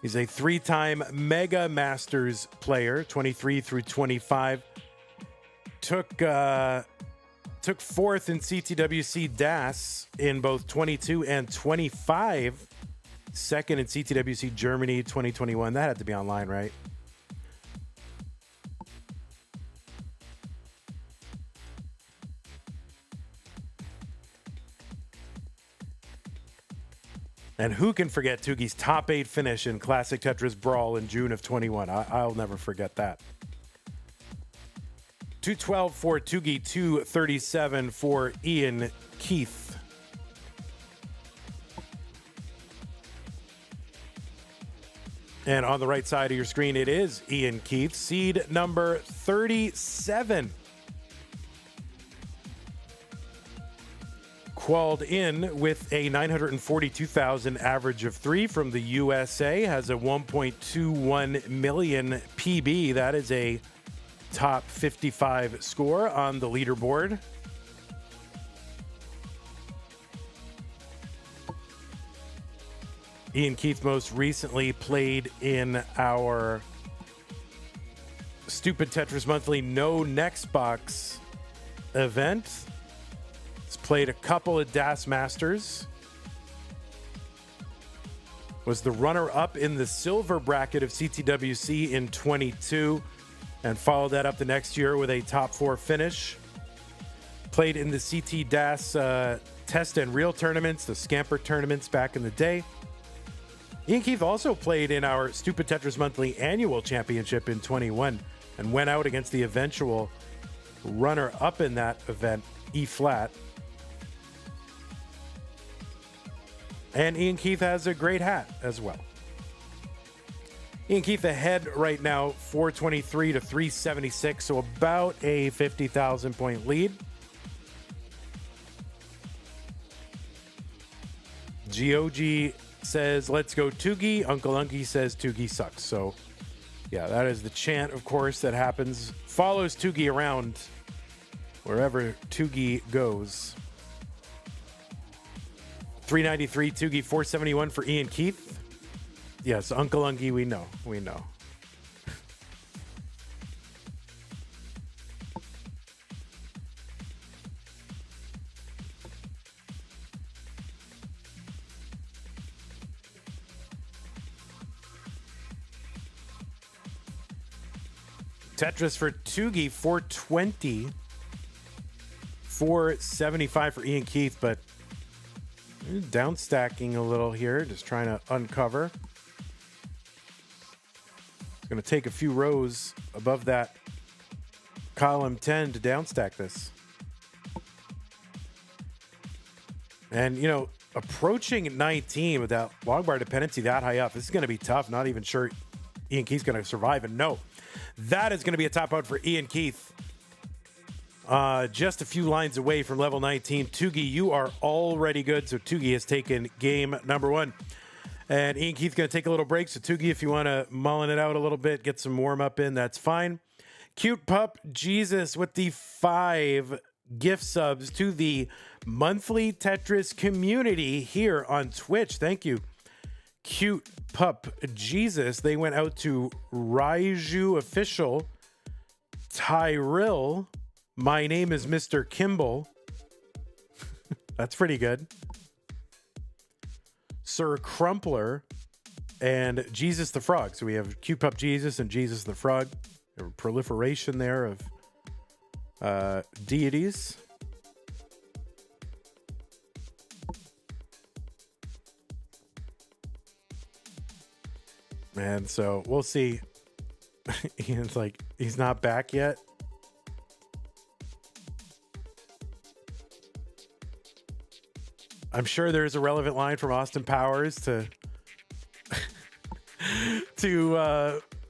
He's a 3-time Mega Masters player, 23 through 25. Took 4th in CTWC DAS in both 22 and 25. 2nd in CTWC Germany 2021. That had to be online, right? And who can forget Tugi's top 8 finish in Classic Tetris Brawl in June of 21? I'll never forget that. 212 for Tugi, 237 for Iankeith. And on the right side of your screen, it is Iankeith, seed number 37. Qualled in with a 942,000 average of 3 from the USA, has a 1.21 million PB. That is a top 55 score on the leaderboard. Iankeith most recently played in our Stupid Tetris Monthly No Next Box event. Played a couple of DAS Masters. Was the runner-up in the silver bracket of CTWC in 22 and followed that up the next year with a top 4 finish. Played in the CT DAS test and real tournaments, the Scamper tournaments back in the day. Iankeith also played in our Stupid Tetris Monthly Annual Championship in 21 and went out against the eventual runner-up in that event, E-flat. And Iankeith has a great hat as well. Iankeith ahead right now, 423 to 376, so about a 50,000 point lead. GOG says, let's go Tugi. Uncle Unky says Tugi sucks. So, yeah, that is the chant, of course, that happens. Follows Tugi around wherever Tugi goes. 393 Tugi, 471 for Iankeith. Yes, Uncle Unky, we know. Tetris for Tugi, 420. 475 for Iankeith, but down stacking a little here, just trying to uncover. It's going to take a few rows above that column 10 to downstack this. And, you know, approaching 19 with that long bar dependency that high up, this is going to be tough. Not even sure Iankeith's going to survive. And no, that is going to be a top out for Iankeith. Just a few lines away from level 19. Tugi, you are already good. So Tugi has taken game number 1. And Iankeith's going to take a little break. So Tugi, if you want to mullen it out a little bit, get some warm up in, that's fine. Cute Pup Jesus with the 5 gift subs to the monthly Tetris community here on Twitch. Thank you, Cute Pup Jesus. They went out to Raiju Official, Tyrell. My name is Mr. Kimball. That's pretty good. Sir Crumpler, and Jesus the Frog. So we have Cute Pup Jesus and Jesus the Frog. A proliferation there of deities. And so we'll see. Ian's like, he's not back yet. I'm sure there's a relevant line from Austin Powers to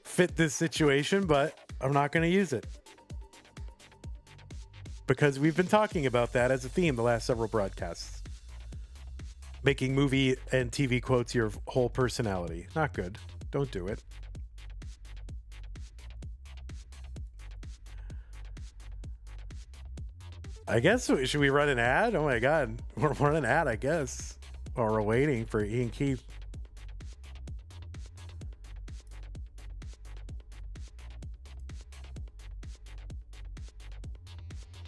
fit this situation, but I'm not going to use it because we've been talking about that as a theme the last several broadcasts. Making movie and TV quotes your whole personality. Not good. Don't do it. I guess, should we run an ad? Oh my God. We're running an ad, I guess. While we're waiting for Iankeith.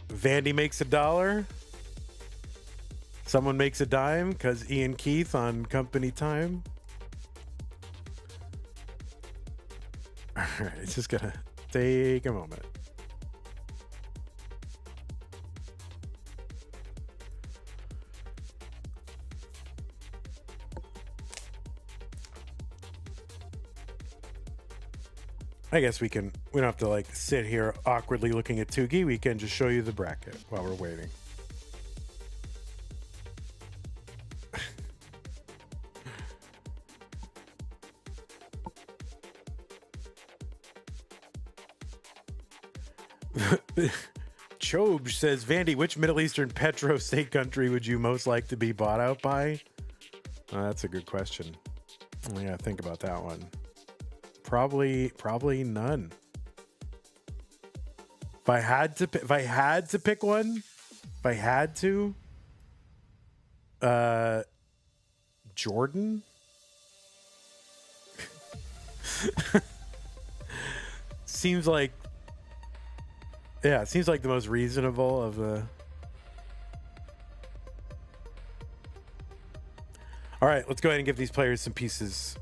Vandy makes $1. Someone makes a dime because Iankeith on company time. All right, it's just gonna take a moment. I guess we don't have to like sit here awkwardly looking at Tugi. We can just show you the bracket while we're waiting. Chobj says, Vandy, which Middle Eastern petro state country would you most like to be bought out by? That's a good question. I gotta think about that one. Probably none. If I had to pick one, Jordan. Seems like the most reasonable of the. All right, let's go ahead and give these players some pieces.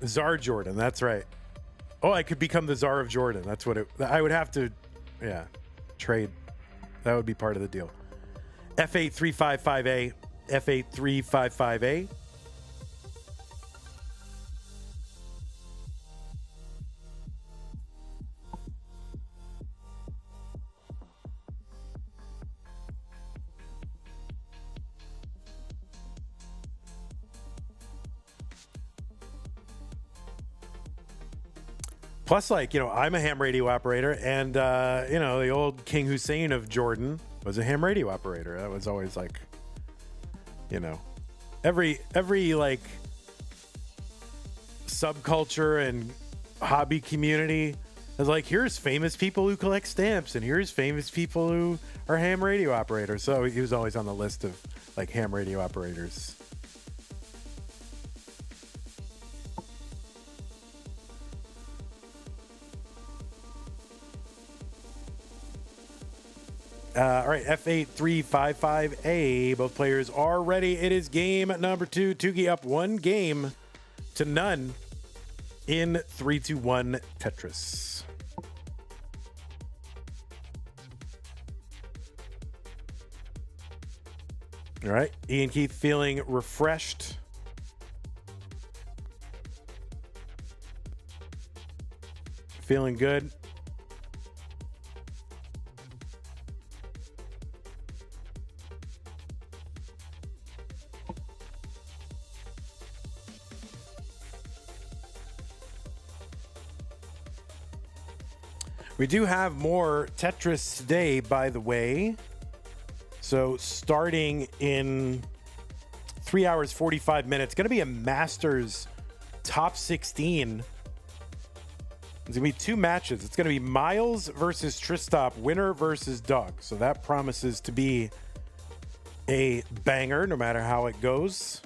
Czar Jordan, that's right. Oh, I could become the Czar of Jordan. That's what I would have to, trade. That would be part of the deal. F8355A, F8355A. Plus, I'm a ham radio operator, and, the old King Hussein of Jordan was a ham radio operator. That was always every subculture and hobby community is here's famous people who collect stamps, and here's famous people who are ham radio operators. So he was always on the list of, ham radio operators. All right, F8355A. Both players are ready. It is game number 2. Tugi up 1-0 in 3-2-1 Tetris. All right, Iankeith feeling refreshed. Feeling good. We do have more Tetris today, by the way. So starting in 3 hours, 45 minutes, going to be a Masters top 16. There's going to be 2 matches. It's going to be Miles versus Tristop, winner versus Doug. So that promises to be a banger, no matter how it goes.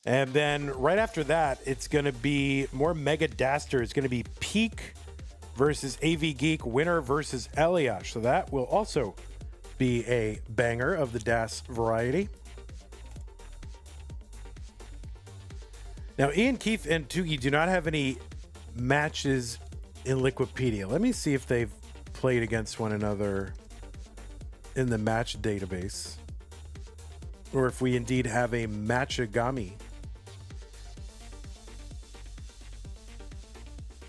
And then right after that, it's going to be more Mega Dasters. It's going to be Peak versus AV Geek, winner versus Eliash. So that will also be a banger of the DAS variety. Now, Iankeith and Tugi do not have any matches in Liquipedia. Let me see if they've played against one another in the match database, or if we indeed have a matchagami.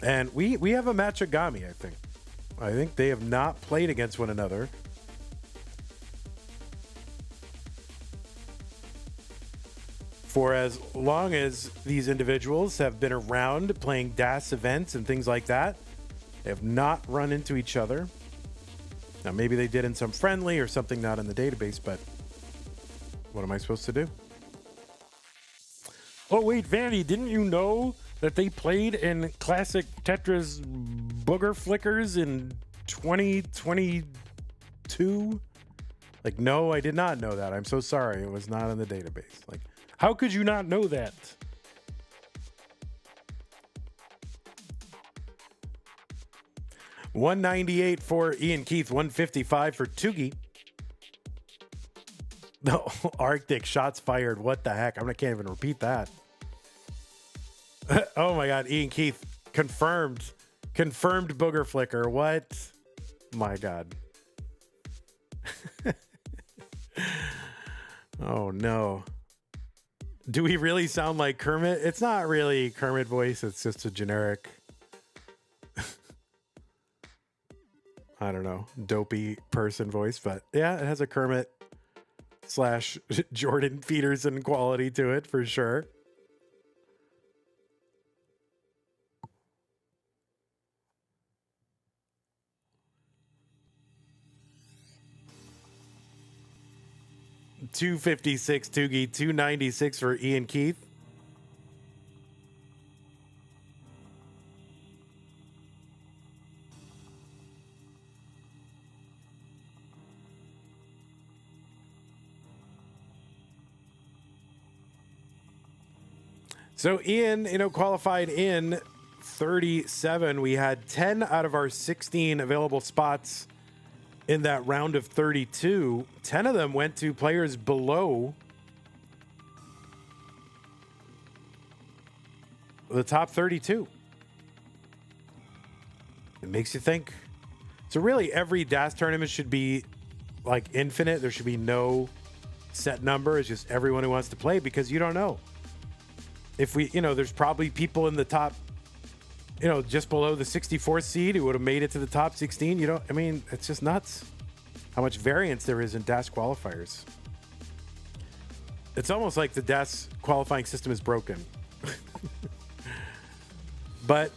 And we have a matchagami, I think. I think they have not played against one another. For as long as these individuals have been around playing DAS events and things like that, they have not run into each other. Now, maybe they did in some friendly or something not in the database, but what am I supposed to do? Oh, wait, Vandy, didn't you know that they played in classic Tetris booger flickers in 2022? Like, no, I did not know that. I'm so sorry. It was not in the database. Like, how could you not know that? $198 for Iankeith, $155 for Tugi. No, Arctic shots fired. What the heck? I can't even repeat that. Oh my God, Iankeith confirmed booger flicker. What? My God. Oh no. Do we really sound like Kermit? It's not really Kermit voice. It's just a generic, I don't know, dopey person voice. But yeah, it has a Kermit / Jordan Peterson quality to it for sure. $256 Tugi, $296 for Iankeith. So Ian, qualified in 37. We had 10 out of our 16 available spots in that round of 32. 10 of them went to players below the top 32. It makes you think. So really every DAS tournament should be like infinite. There should be no set number. It's just everyone who wants to play, because you don't know. If we, there's probably people in the top, just below the 64th seed who would have made it to the top 16. It's just nuts how much variance there is in DAS qualifiers. It's almost like the DAS qualifying system is broken. But,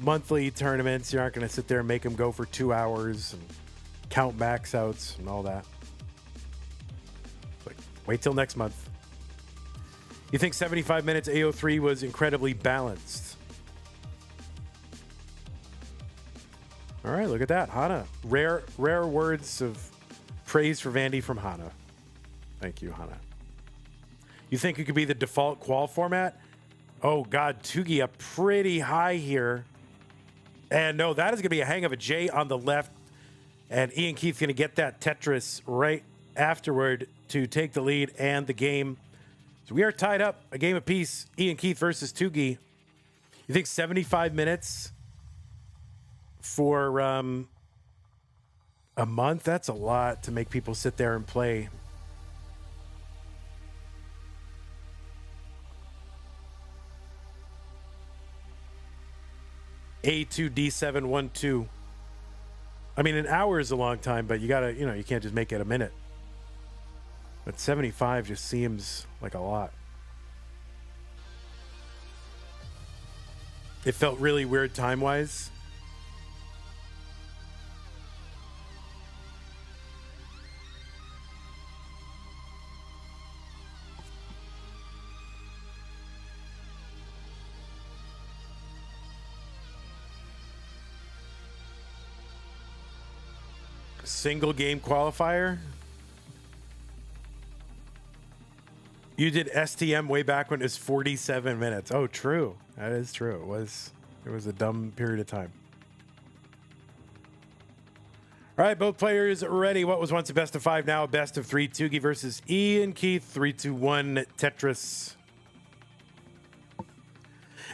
monthly tournaments, you aren't going to sit there and make them go for 2 hours and count max outs and all that. Like, wait till next month. You think 75 minutes AO3 was incredibly balanced? All right, look at that. Hana. Rare words of praise for Vandy from Hana. Thank you, Hana. You think it could be the default qual format? Oh, God, Tugi up pretty high here. And no, that is going to be a hang of a J on the left. And Iankeith's going to get that Tetris right afterward to take the lead and the game. So we are tied up, a game apiece. Iankeith versus Tugi. You think 75 minutes for a month? That's a lot to make people sit there and play. A2 D7 1 2. I mean, an hour is a long time, but you gotta, you can't just make it a minute. But 75 just seems like a lot. It felt really weird time-wise. Single game qualifier. You did STM way back when it was 47 minutes. Oh, true. That is true. It was a dumb period of time. All right, both players ready. What was once a best of 5, now a best of 3. Tugi versus Iankeith. 3-2-1 Tetris.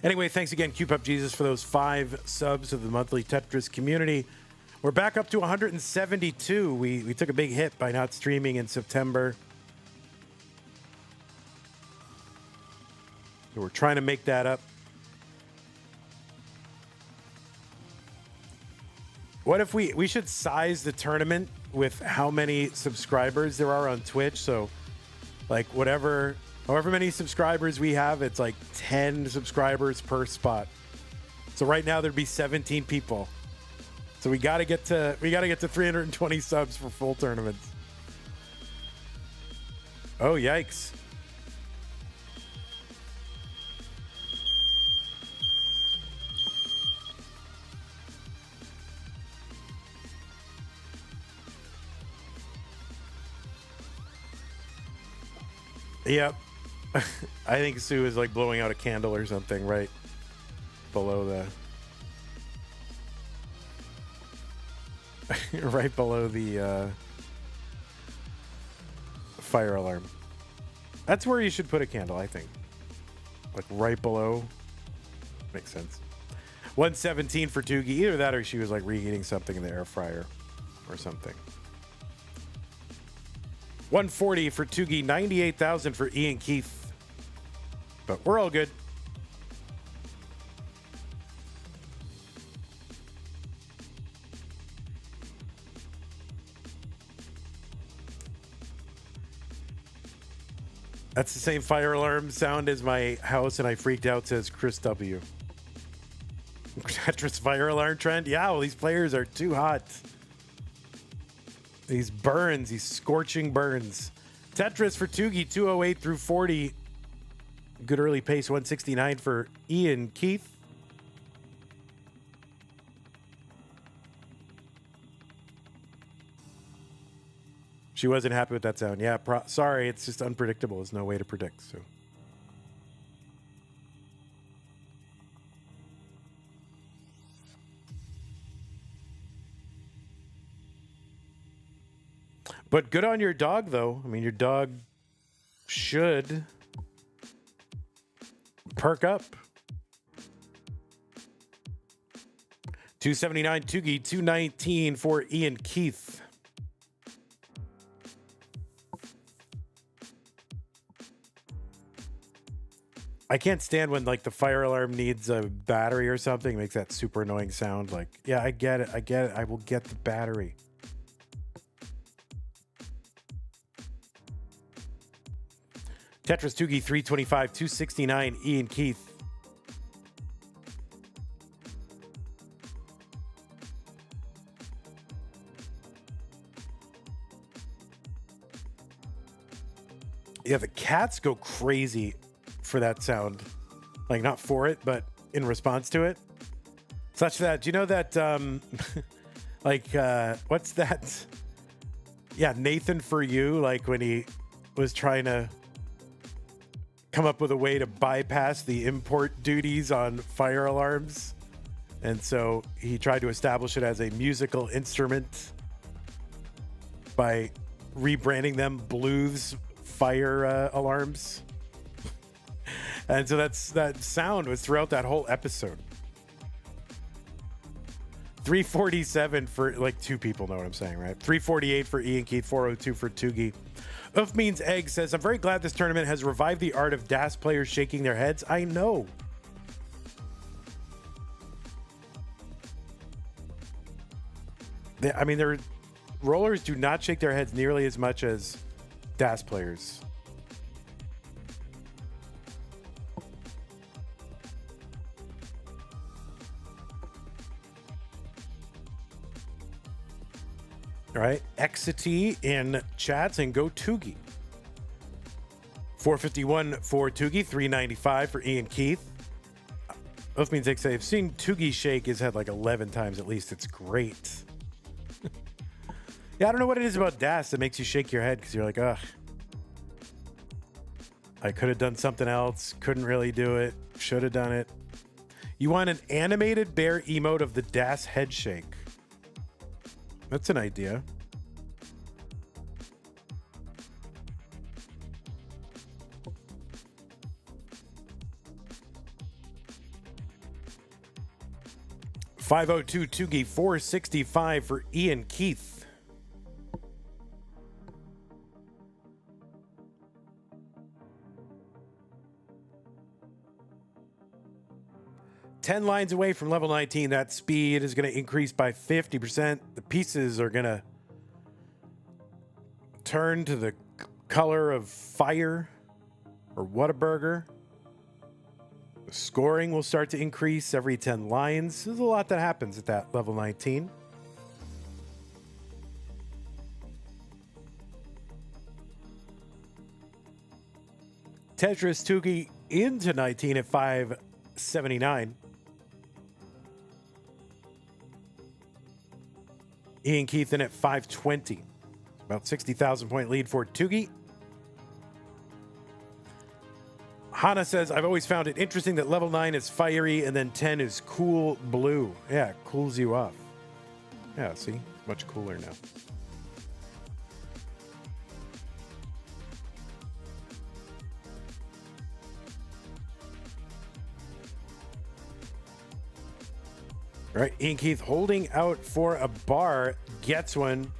Anyway, thanks again, QPUP Jesus, for those 5 subs of the monthly Tetris community. We're back up to 172. We took a big hit by not streaming in September. So we're trying to make that up. What if we should size the tournament with how many subscribers there are on Twitch? So like however many subscribers we have, it's like 10 subscribers per spot. So right now there'd be 17 people. So we got to get to 320 subs for full tournaments. Oh, yikes. Yep. I think Sue is like blowing out a candle or something right below right below the fire alarm. That's where you should put a candle, I think. Like right below. Makes sense. 117 for Tugi. Either that or she was like reheating something in the air fryer or something. 140 for Tugi, 98,000 for Iankeith. But we're all good. That's the same fire alarm sound as my house, and I freaked out, says Chris W. Tetris fire alarm trend? Yeah, well, these players are too hot. These burns, these scorching burns. Tetris for Tugi, 208 through 40. Good early pace, 169 for Iankeith. She wasn't happy with that sound. Yeah, sorry, it's just unpredictable. There's no way to predict. So, but good on your dog, though. I mean, your dog should perk up. 279 Tugi, 219 for Iankeith. I can't stand when like the fire alarm needs a battery or something. It makes that super annoying sound. Like, yeah, I get it. I will get the battery. Tetris Tugi, 325, 269, Iankeith. Yeah, the cats go crazy for that sound. Like, not for it, but in response to it. Such that, do you know that, what's that? Yeah, Nathan For You, like when he was trying to come up with a way to bypass the import duties on fire alarms. And so he tried to establish it as a musical instrument by rebranding them Blues fire alarms. And so that sound was throughout that whole episode. 347 for, like, 2 people know what I'm saying, right? 348 for Iankeith, 402 for Tugi. Oof Means Egg says, I'm very glad this tournament has revived the art of DAS players shaking their heads. I know. Their rollers do not shake their heads nearly as much as DAS players. All right, Exity in chats and go Tugi. 451 for Tugi, 395 for Iankeith. Both means I've seen Tugi shake his head like 11 times at least. It's great. Yeah, I don't know what it is about DAS that makes you shake your head because you're like, ugh. I could have done something else. Couldn't really do it. Should have done it. You want an animated bear emote of the DAS head shake. That's an idea. 502 Tugi, 465 for Iankeith. Ten lines away from level 19. That speed is going to increase by 50%. The pieces are going to turn to the color of fire or Whataburger. The scoring will start to increase every 10 lines. There's a lot that happens at that level 19. Tetris Tugi into 19 at 579. Iankeith in at 520. About 60,000 point lead for Tugi. Hana says, I've always found it interesting that level 9 is fiery and then 10 is cool blue. Yeah, it cools you off. Yeah, see? It's much cooler now. All right, Iankeith holding out for a bar, gets one.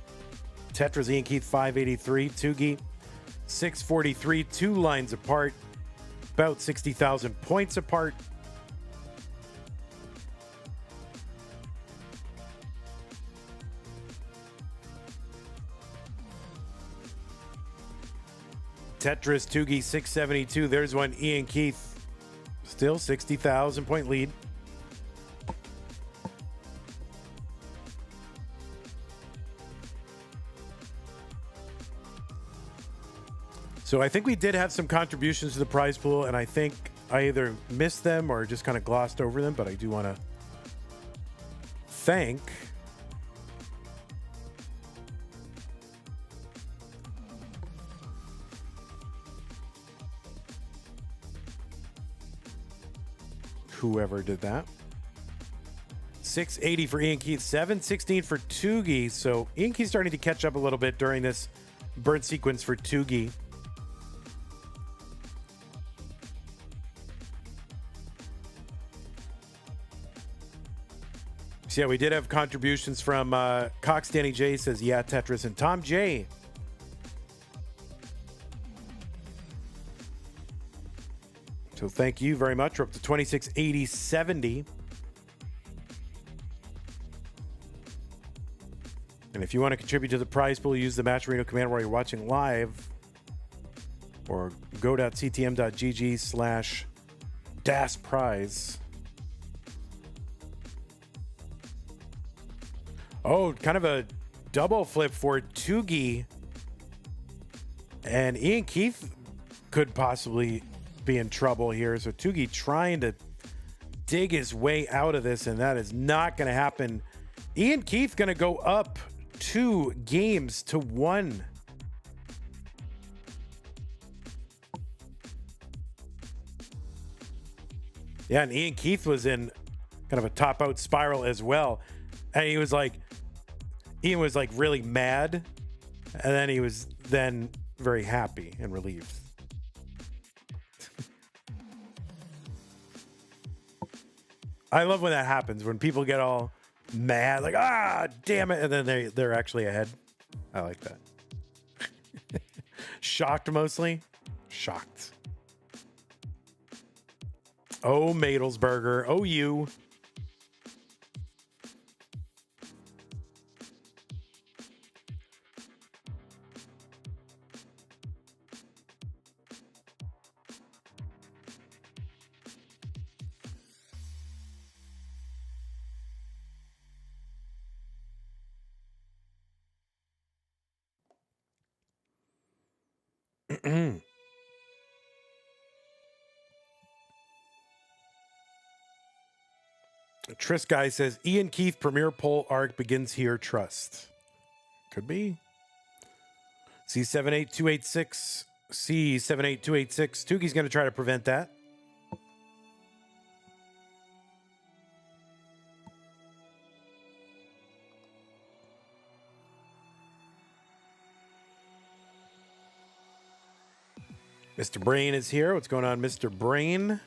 Tetris Iankeith 583, Tugi 643, 2 lines apart, about 60,000 points apart. Tetris Tugi 672, there's one. Iankeith still 60,000 point lead. So I think we did have some contributions to the prize pool, and I think I either missed them or just kind of glossed over them, but I do want to thank whoever did that. 680 for Iankeith, 716 for Tugi. So Iankeith's starting to catch up a little bit during this burnt sequence for Tugi. So yeah, we did have contributions from Cox Danny J says, yeah, Tetris, and Tom J. So thank you very much. We're up to 2680.70. And if you want to contribute to the prize pool, use the Match Marino command while you're watching live, or go.ctm.gg/DASPrize. Oh, kind of a double flip for Tugi. And Iankeith could possibly be in trouble here. So Tugi trying to dig his way out of this, and that is not going to happen. Iankeith going to go up 2 games to 1. Yeah, and Iankeith was in kind of a top-out spiral as well. And he was like, Ian was like really mad, and then he was then very happy and relieved. I love when that happens, when people get all mad, like, ah, damn it, and then they're actually ahead. I like that. Shocked mostly. Shocked. Oh, Madelsberger. Oh, you. Tris Guy says, Iankeith Premier Poll arc begins here, trust. Could be. C78286. C78286. Tugi's going to try to prevent that. Mr. Brain is here. What's going on, Mr. Brain?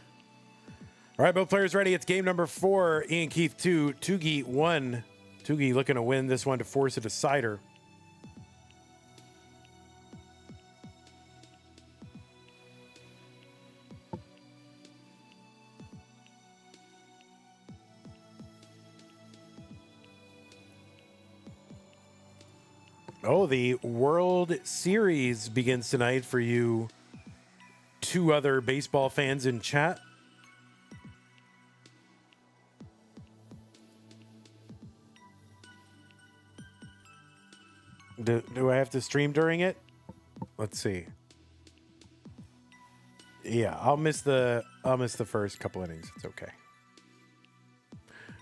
All right, both players ready. It's game number 4. Iankeith 2, Tugi 1. Tugi looking to win this one to force a decider. Oh, the World Series begins tonight for you 2 other baseball fans in chat. Do I have to stream during it? Let's see. Yeah, I'll miss the first couple innings. It's okay.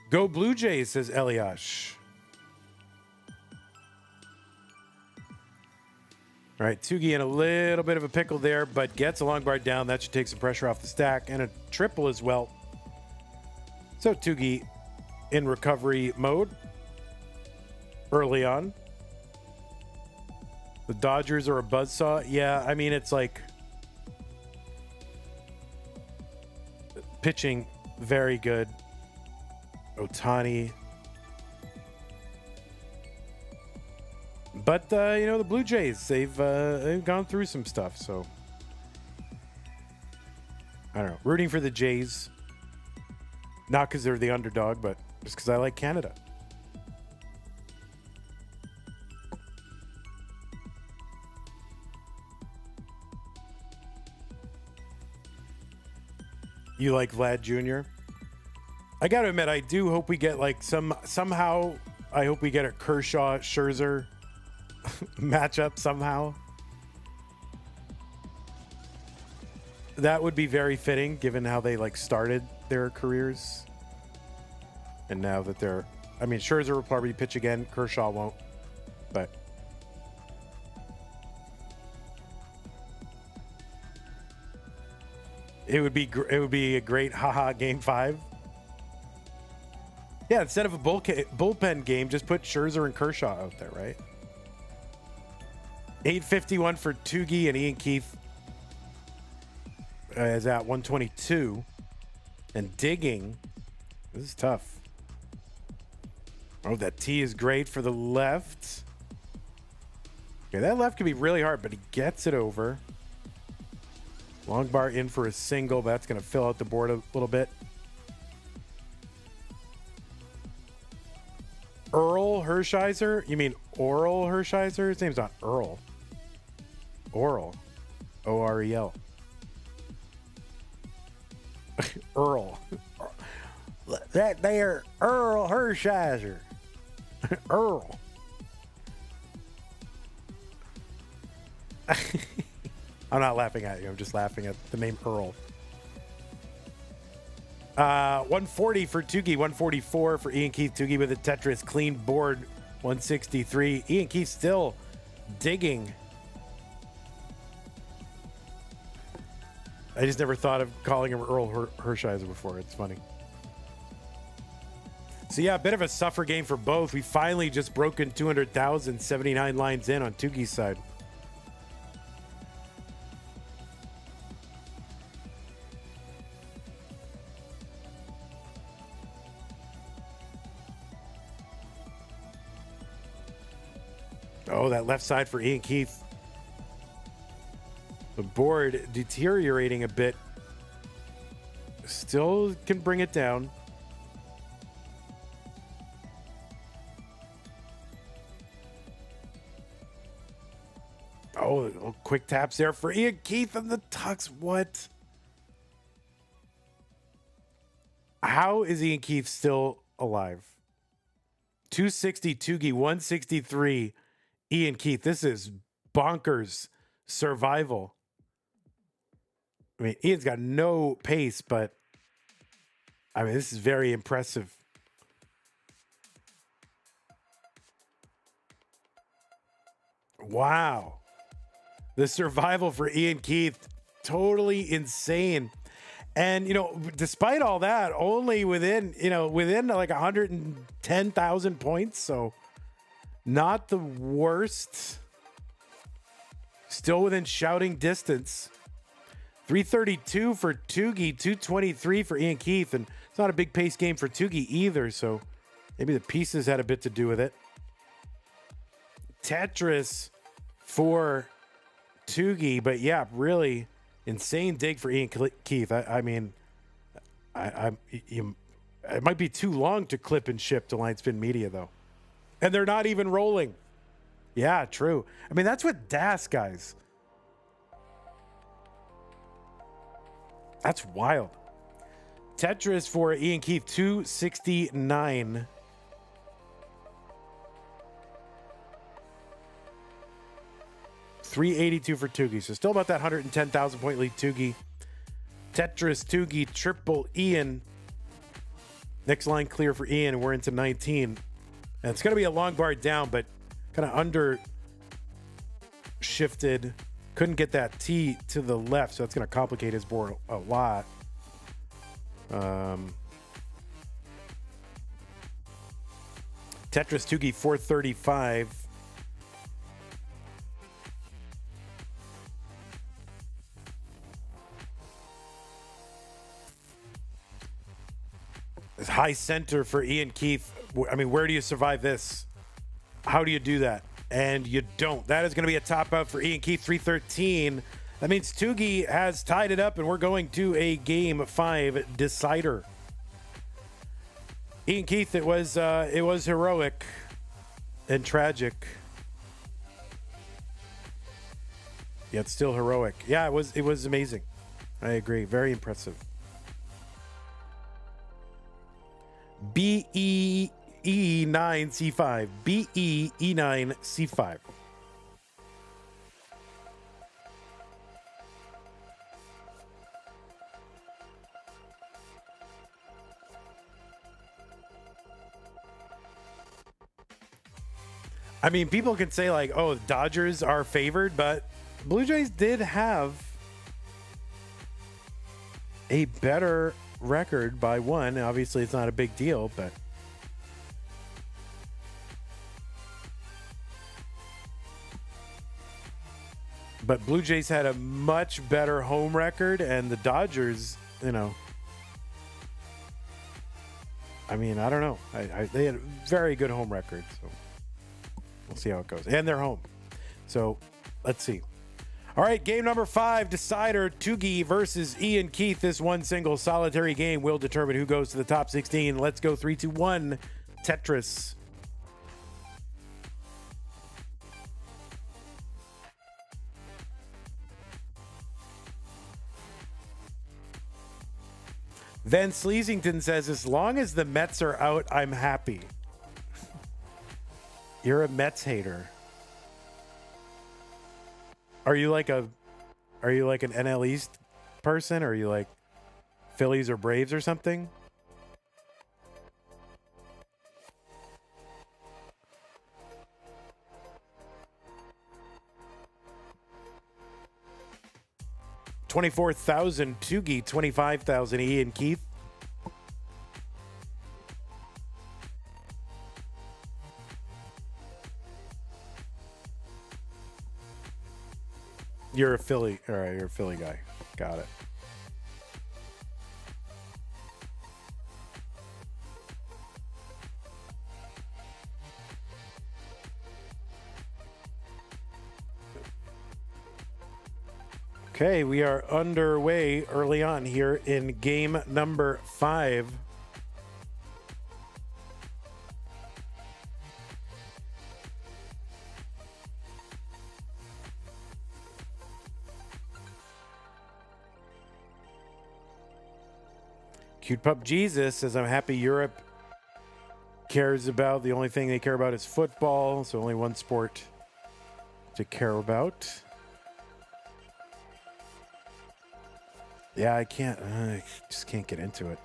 Go Blue Jays, says Eliash. All right, Tugi in a little bit of a pickle there, but gets a long bar down. That should take some pressure off the stack, and a triple as well. So Tugi in recovery mode early on. The Dodgers are a buzzsaw. Yeah, I mean, it's like pitching very good. Ohtani. But, the Blue Jays, they've gone through some stuff, so I don't know. Rooting for the Jays. Not because they're the underdog, but just because I like Canada. You like Vlad Jr.? I got to admit, I do hope we get like somehow, I hope we get a Kershaw-Scherzer matchup somehow. That would be very fitting given how they like started their careers. And now that Scherzer will probably pitch again. Kershaw won't, but it would be a great haha game 5. Yeah, instead of a bullpen game, just put Scherzer and Kershaw out there, right? 851 for Tugi, and Iankeith is at 122. And digging. This is tough. Oh, that tee is great for the left. Okay, that left can be really hard, but he gets it over. Long bar in for a single. That's going to fill out the board a little bit. Earl Hershiser? You mean Oral Hershiser? His name's not Earl. Oral. O-R-E-L. Earl. That there Earl Hershiser. Earl. I'm not laughing at you. I'm just laughing at the name Earl. 140 for Tugi, 144 for Iankeith. Tugi with a Tetris clean board, 163. Iankeith still digging. I just never thought of calling him Earl Hershiser before. It's funny. So yeah, a bit of a suffer game for both. We finally just broken 200,000, 79 lines in on Tugi's side. Oh, that left side for Iankeith. The board deteriorating a bit. Still can bring it down. Oh, little quick taps there for Iankeith and the Tux. What? How is Iankeith still alive? 260 Tugi, 163 Iankeith. This is bonkers survival. I mean, Ian's got no pace, but I mean, this is very impressive. Wow. The survival for Iankeith, totally insane. And, despite all that, only within like 110,000 points. So not the worst. Still within shouting distance. 332 for Tugi, 223 for Iankeith, and it's not a big pace game for Tugi either, so maybe the pieces had a bit to do with it. Tetris for Tugi, but yeah, really insane dig for Iankeith. I mean, it might be too long to clip and ship to Line Spin Media, though. And they're not even rolling. Yeah, true. I mean, that's with DAS, guys. That's wild. Tetris for Iankeith, 269. $382 for Tugi. So still about that 110,000 point lead, Tugi. Tetris, Tugi, triple Ian. Next line clear for Ian, and we're into 19. And it's going to be a long bar down, but kind of under shifted. Couldn't get that T to the left, so that's going to complicate his board a lot. Tetris, Tugi, 435. High center for Iankeith. I mean, where do you survive this? How do you do that? And you don't. That is going to be a top out for Iankeith, 313. That means Tugi has tied it up, and we're going to a game 5 decider. Iankeith, it was heroic and tragic, yet still heroic. Yeah, it was amazing. I agree. Very impressive. BE9C5. BE9C5. I mean, people can say like, oh, the Dodgers are favored, but Blue Jays did have a better record by one. Obviously, it's not a big deal, but Blue Jays had a much better home record, and the Dodgers, I mean, I don't know. They had a very good home record, so we'll see how it goes. And they're home. So let's see. All right, game number 5, decider, Tugi versus Iankeith. This one single solitary game will determine who goes to the top 16. Let's go 3, 2, 1, Tetris. Van Sleasington says, as long as the Mets are out, I'm happy. You're a Mets hater. Are you like an NL East person? Or are you like Phillies or Braves or something? $24,000 Tugi, $25,000 Iankeith. You're a Philly. All right, you're a Philly guy. Got it. Okay, we are underway early on here in game number 5. Cute Pup Jesus says, I'm happy Europe cares about. The only thing they care about is football, so only one sport to care about. Yeah, I just can't get into it.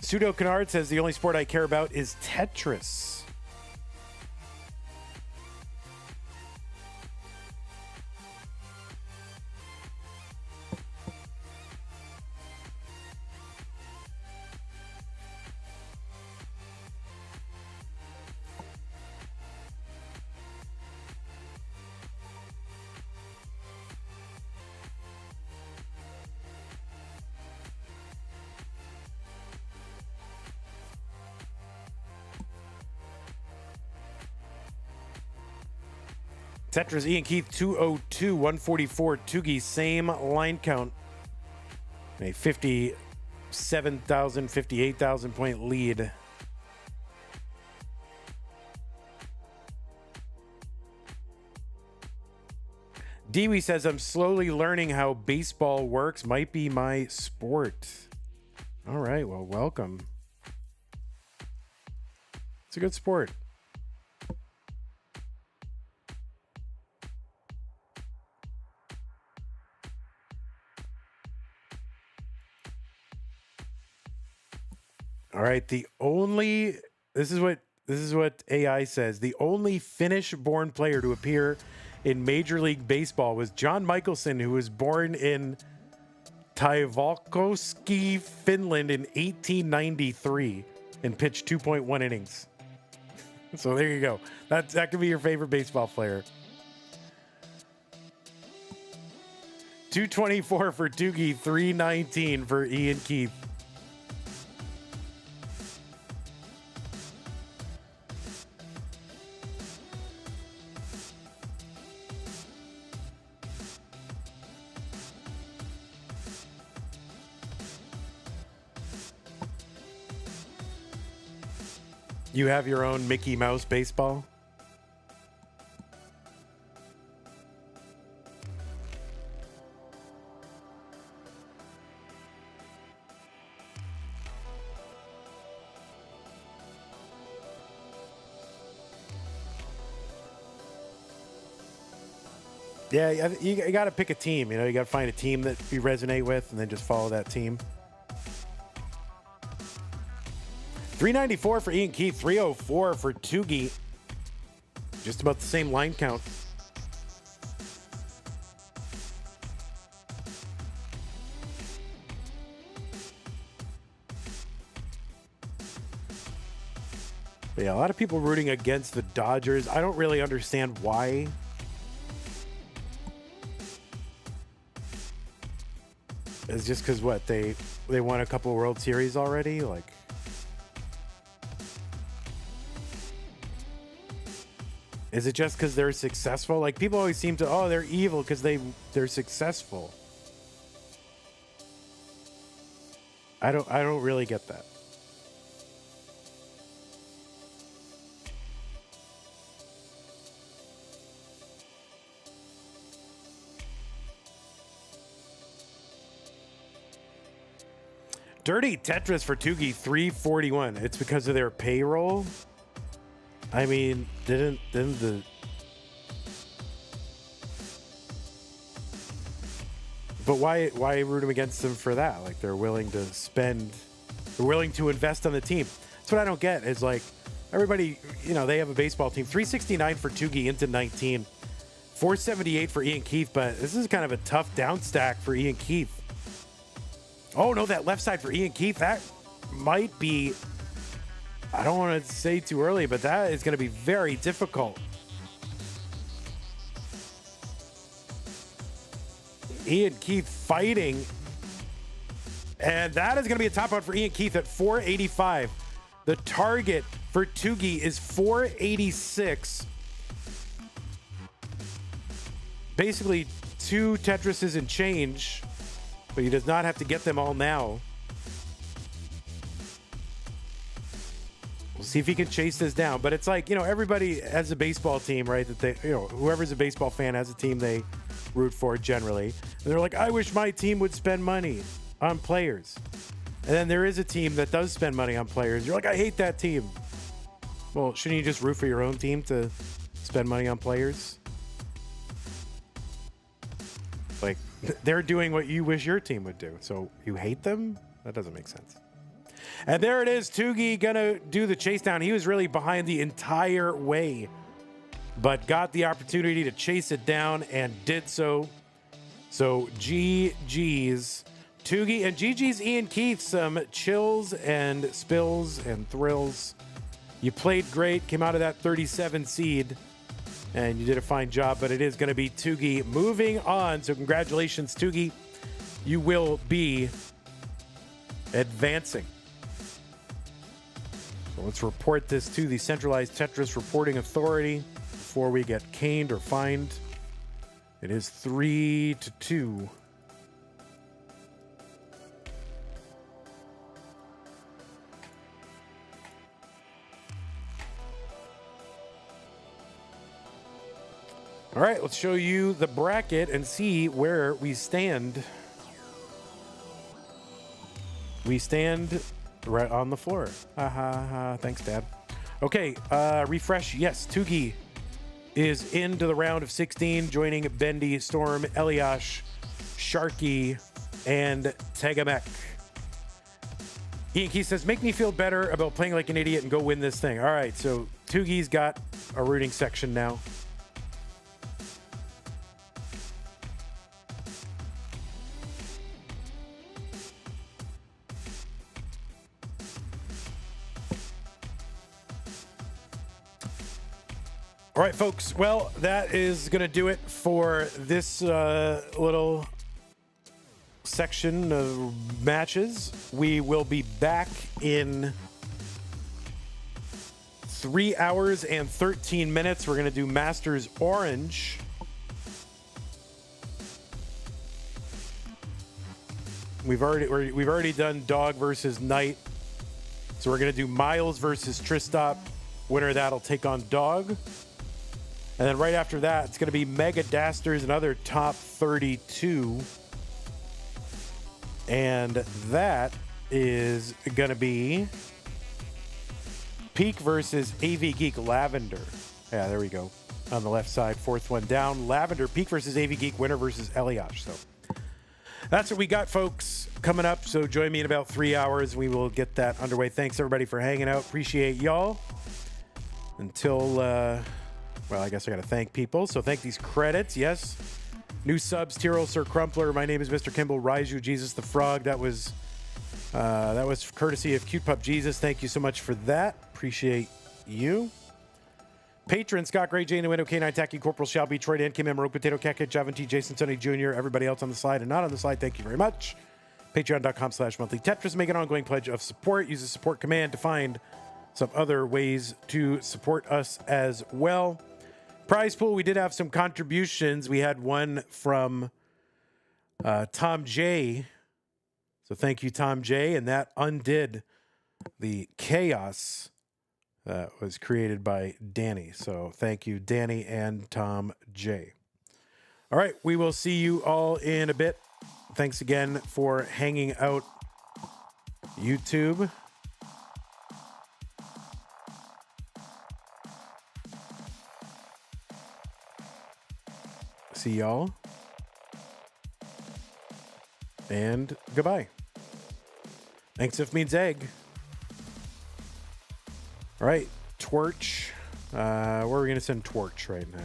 Pseudo Canard says the only sport I care about is Tetris. Tetris, Iankeith 202, 144. Tugi, same line count. A 57,000, 58,000 point lead. Dewey says, I'm slowly learning how baseball works. Might be my sport. All right, well, welcome. It's a good sport. All right, this is what AI says. The only Finnish-born player to appear in Major League Baseball was John Michelson, who was born in Taivalkoski, Finland in 1893 and pitched 2.1 innings. So there you go. That could be your favorite baseball player. 224 for Tugi, 319 for Iankeith. You have your own Mickey Mouse baseball? Yeah, you got to pick a team. You know, you got to find a team that you resonate with and then just follow that team. 394 for Iankeith, 304 for Tugi. Just about the same line count. But yeah, a lot of people rooting against the Dodgers. I don't really understand why. It's just because what they won a couple World Series already, like. Is it just because they're successful? Like, people always seem to, oh, they're evil because they're successful. I don't really get that. Dirty Tetris for Tugi, 341. It's because of their payroll. I mean, didn't the... But why root them against them for that? Like, they're willing to invest on the team. That's what I don't get. Is like, everybody, you know, they have a baseball team. 369 for Tugi into 19. 478 for Iankeith, but this is kind of a tough down stack for Iankeith. Oh, no, that left side for Iankeith, that might be... I don't want to say too early, but that is going to be very difficult. Iankeith fighting. And that is going to be a top out for Iankeith at 485. The target for Tugi is 486. Basically, 2 Tetrises and change, but he does not have to get them all now. We'll see if he can chase this down. But it's like, you know, everybody has a baseball team, right? That they, you know, whoever's a baseball fan has a team they root for generally. And they're like, I wish my team would spend money on players. And then there is a team that does spend money on players. You're like, I hate that team. Well, shouldn't you just root for your own team to spend money on players? Like, they're doing what you wish your team would do. So you hate them? That doesn't make sense. And there it is. Tugi gonna do the chase down. He was really behind the entire way, but got the opportunity to chase it down and did so. So GG's Tugi and GG's Iankeith. Some chills and spills and thrills. You played great, came out of that 37 seed, and you did a fine job, but it is going to be Tugi moving on. So congratulations, Tugi. You will be advancing. So let's report this to the Centralized Tetris Reporting Authority before we get caned or fined. It is 3-2. All right, let's show you the bracket and see where we stand. We stand right on the floor. Ha ha ha. Thanks, Dad. Okay, refresh. Yes, Tugi is into the round of 16, joining Bendy, Storm, Eliash, Sharky, and Tega. Iankeith says, make me feel better about playing like an idiot and go win this thing. All right, so Tugi's got a rooting section now. All right, folks. Well, that is going to do it for this little section of matches. We will be back in 3 hours and 13 minutes. We're going to do Masters Orange. We've already done Dog versus Knight. So we're going to do Miles versus Tristop. Winner of that'll take on Dog. And then right after that, it's going to be Mega Dasters, another top 32. And that is going to be Peak versus AV Geek Lavender. Yeah, there we go. On the left side, fourth one down. Lavender, Peak versus AV Geek, winner versus Eliash. So that's what we got, folks, coming up. So join me in about 3 hours. We will get that underway. Thanks, everybody, for hanging out. Appreciate y'all. Until... well, I guess I got to thank people. So thank these credits. Yes. New subs, Tyrol, Sir Crumpler. My name is Mr. Kimball, Raiju, Jesus the Frog. That was courtesy of Cute Pup Jesus. Thank you so much for that. Appreciate you. Patron, Scott Gray, Jane, Window, K9, Tacky, Corporal, Shelby, Troy, Dan, Kim, Emerald, Potato, Cat, Javanti, Jason, Sonny Jr., everybody else on the slide and not on the slide. Thank you very much. Patreon.com/monthly Tetris. Make an ongoing pledge of support. Use the support command to find some other ways to support us as well. Prize pool, we did have some contributions. We had one from Tom J. So thank you, Tom J. And that undid the chaos that was created by Danny. So thank you, Danny and Tom J. All right, we will see you all in a bit. Thanks again for hanging out, YouTube. See y'all. And goodbye. Thanks if means egg. All right, Twerch. Where are we going to send Twerch right now?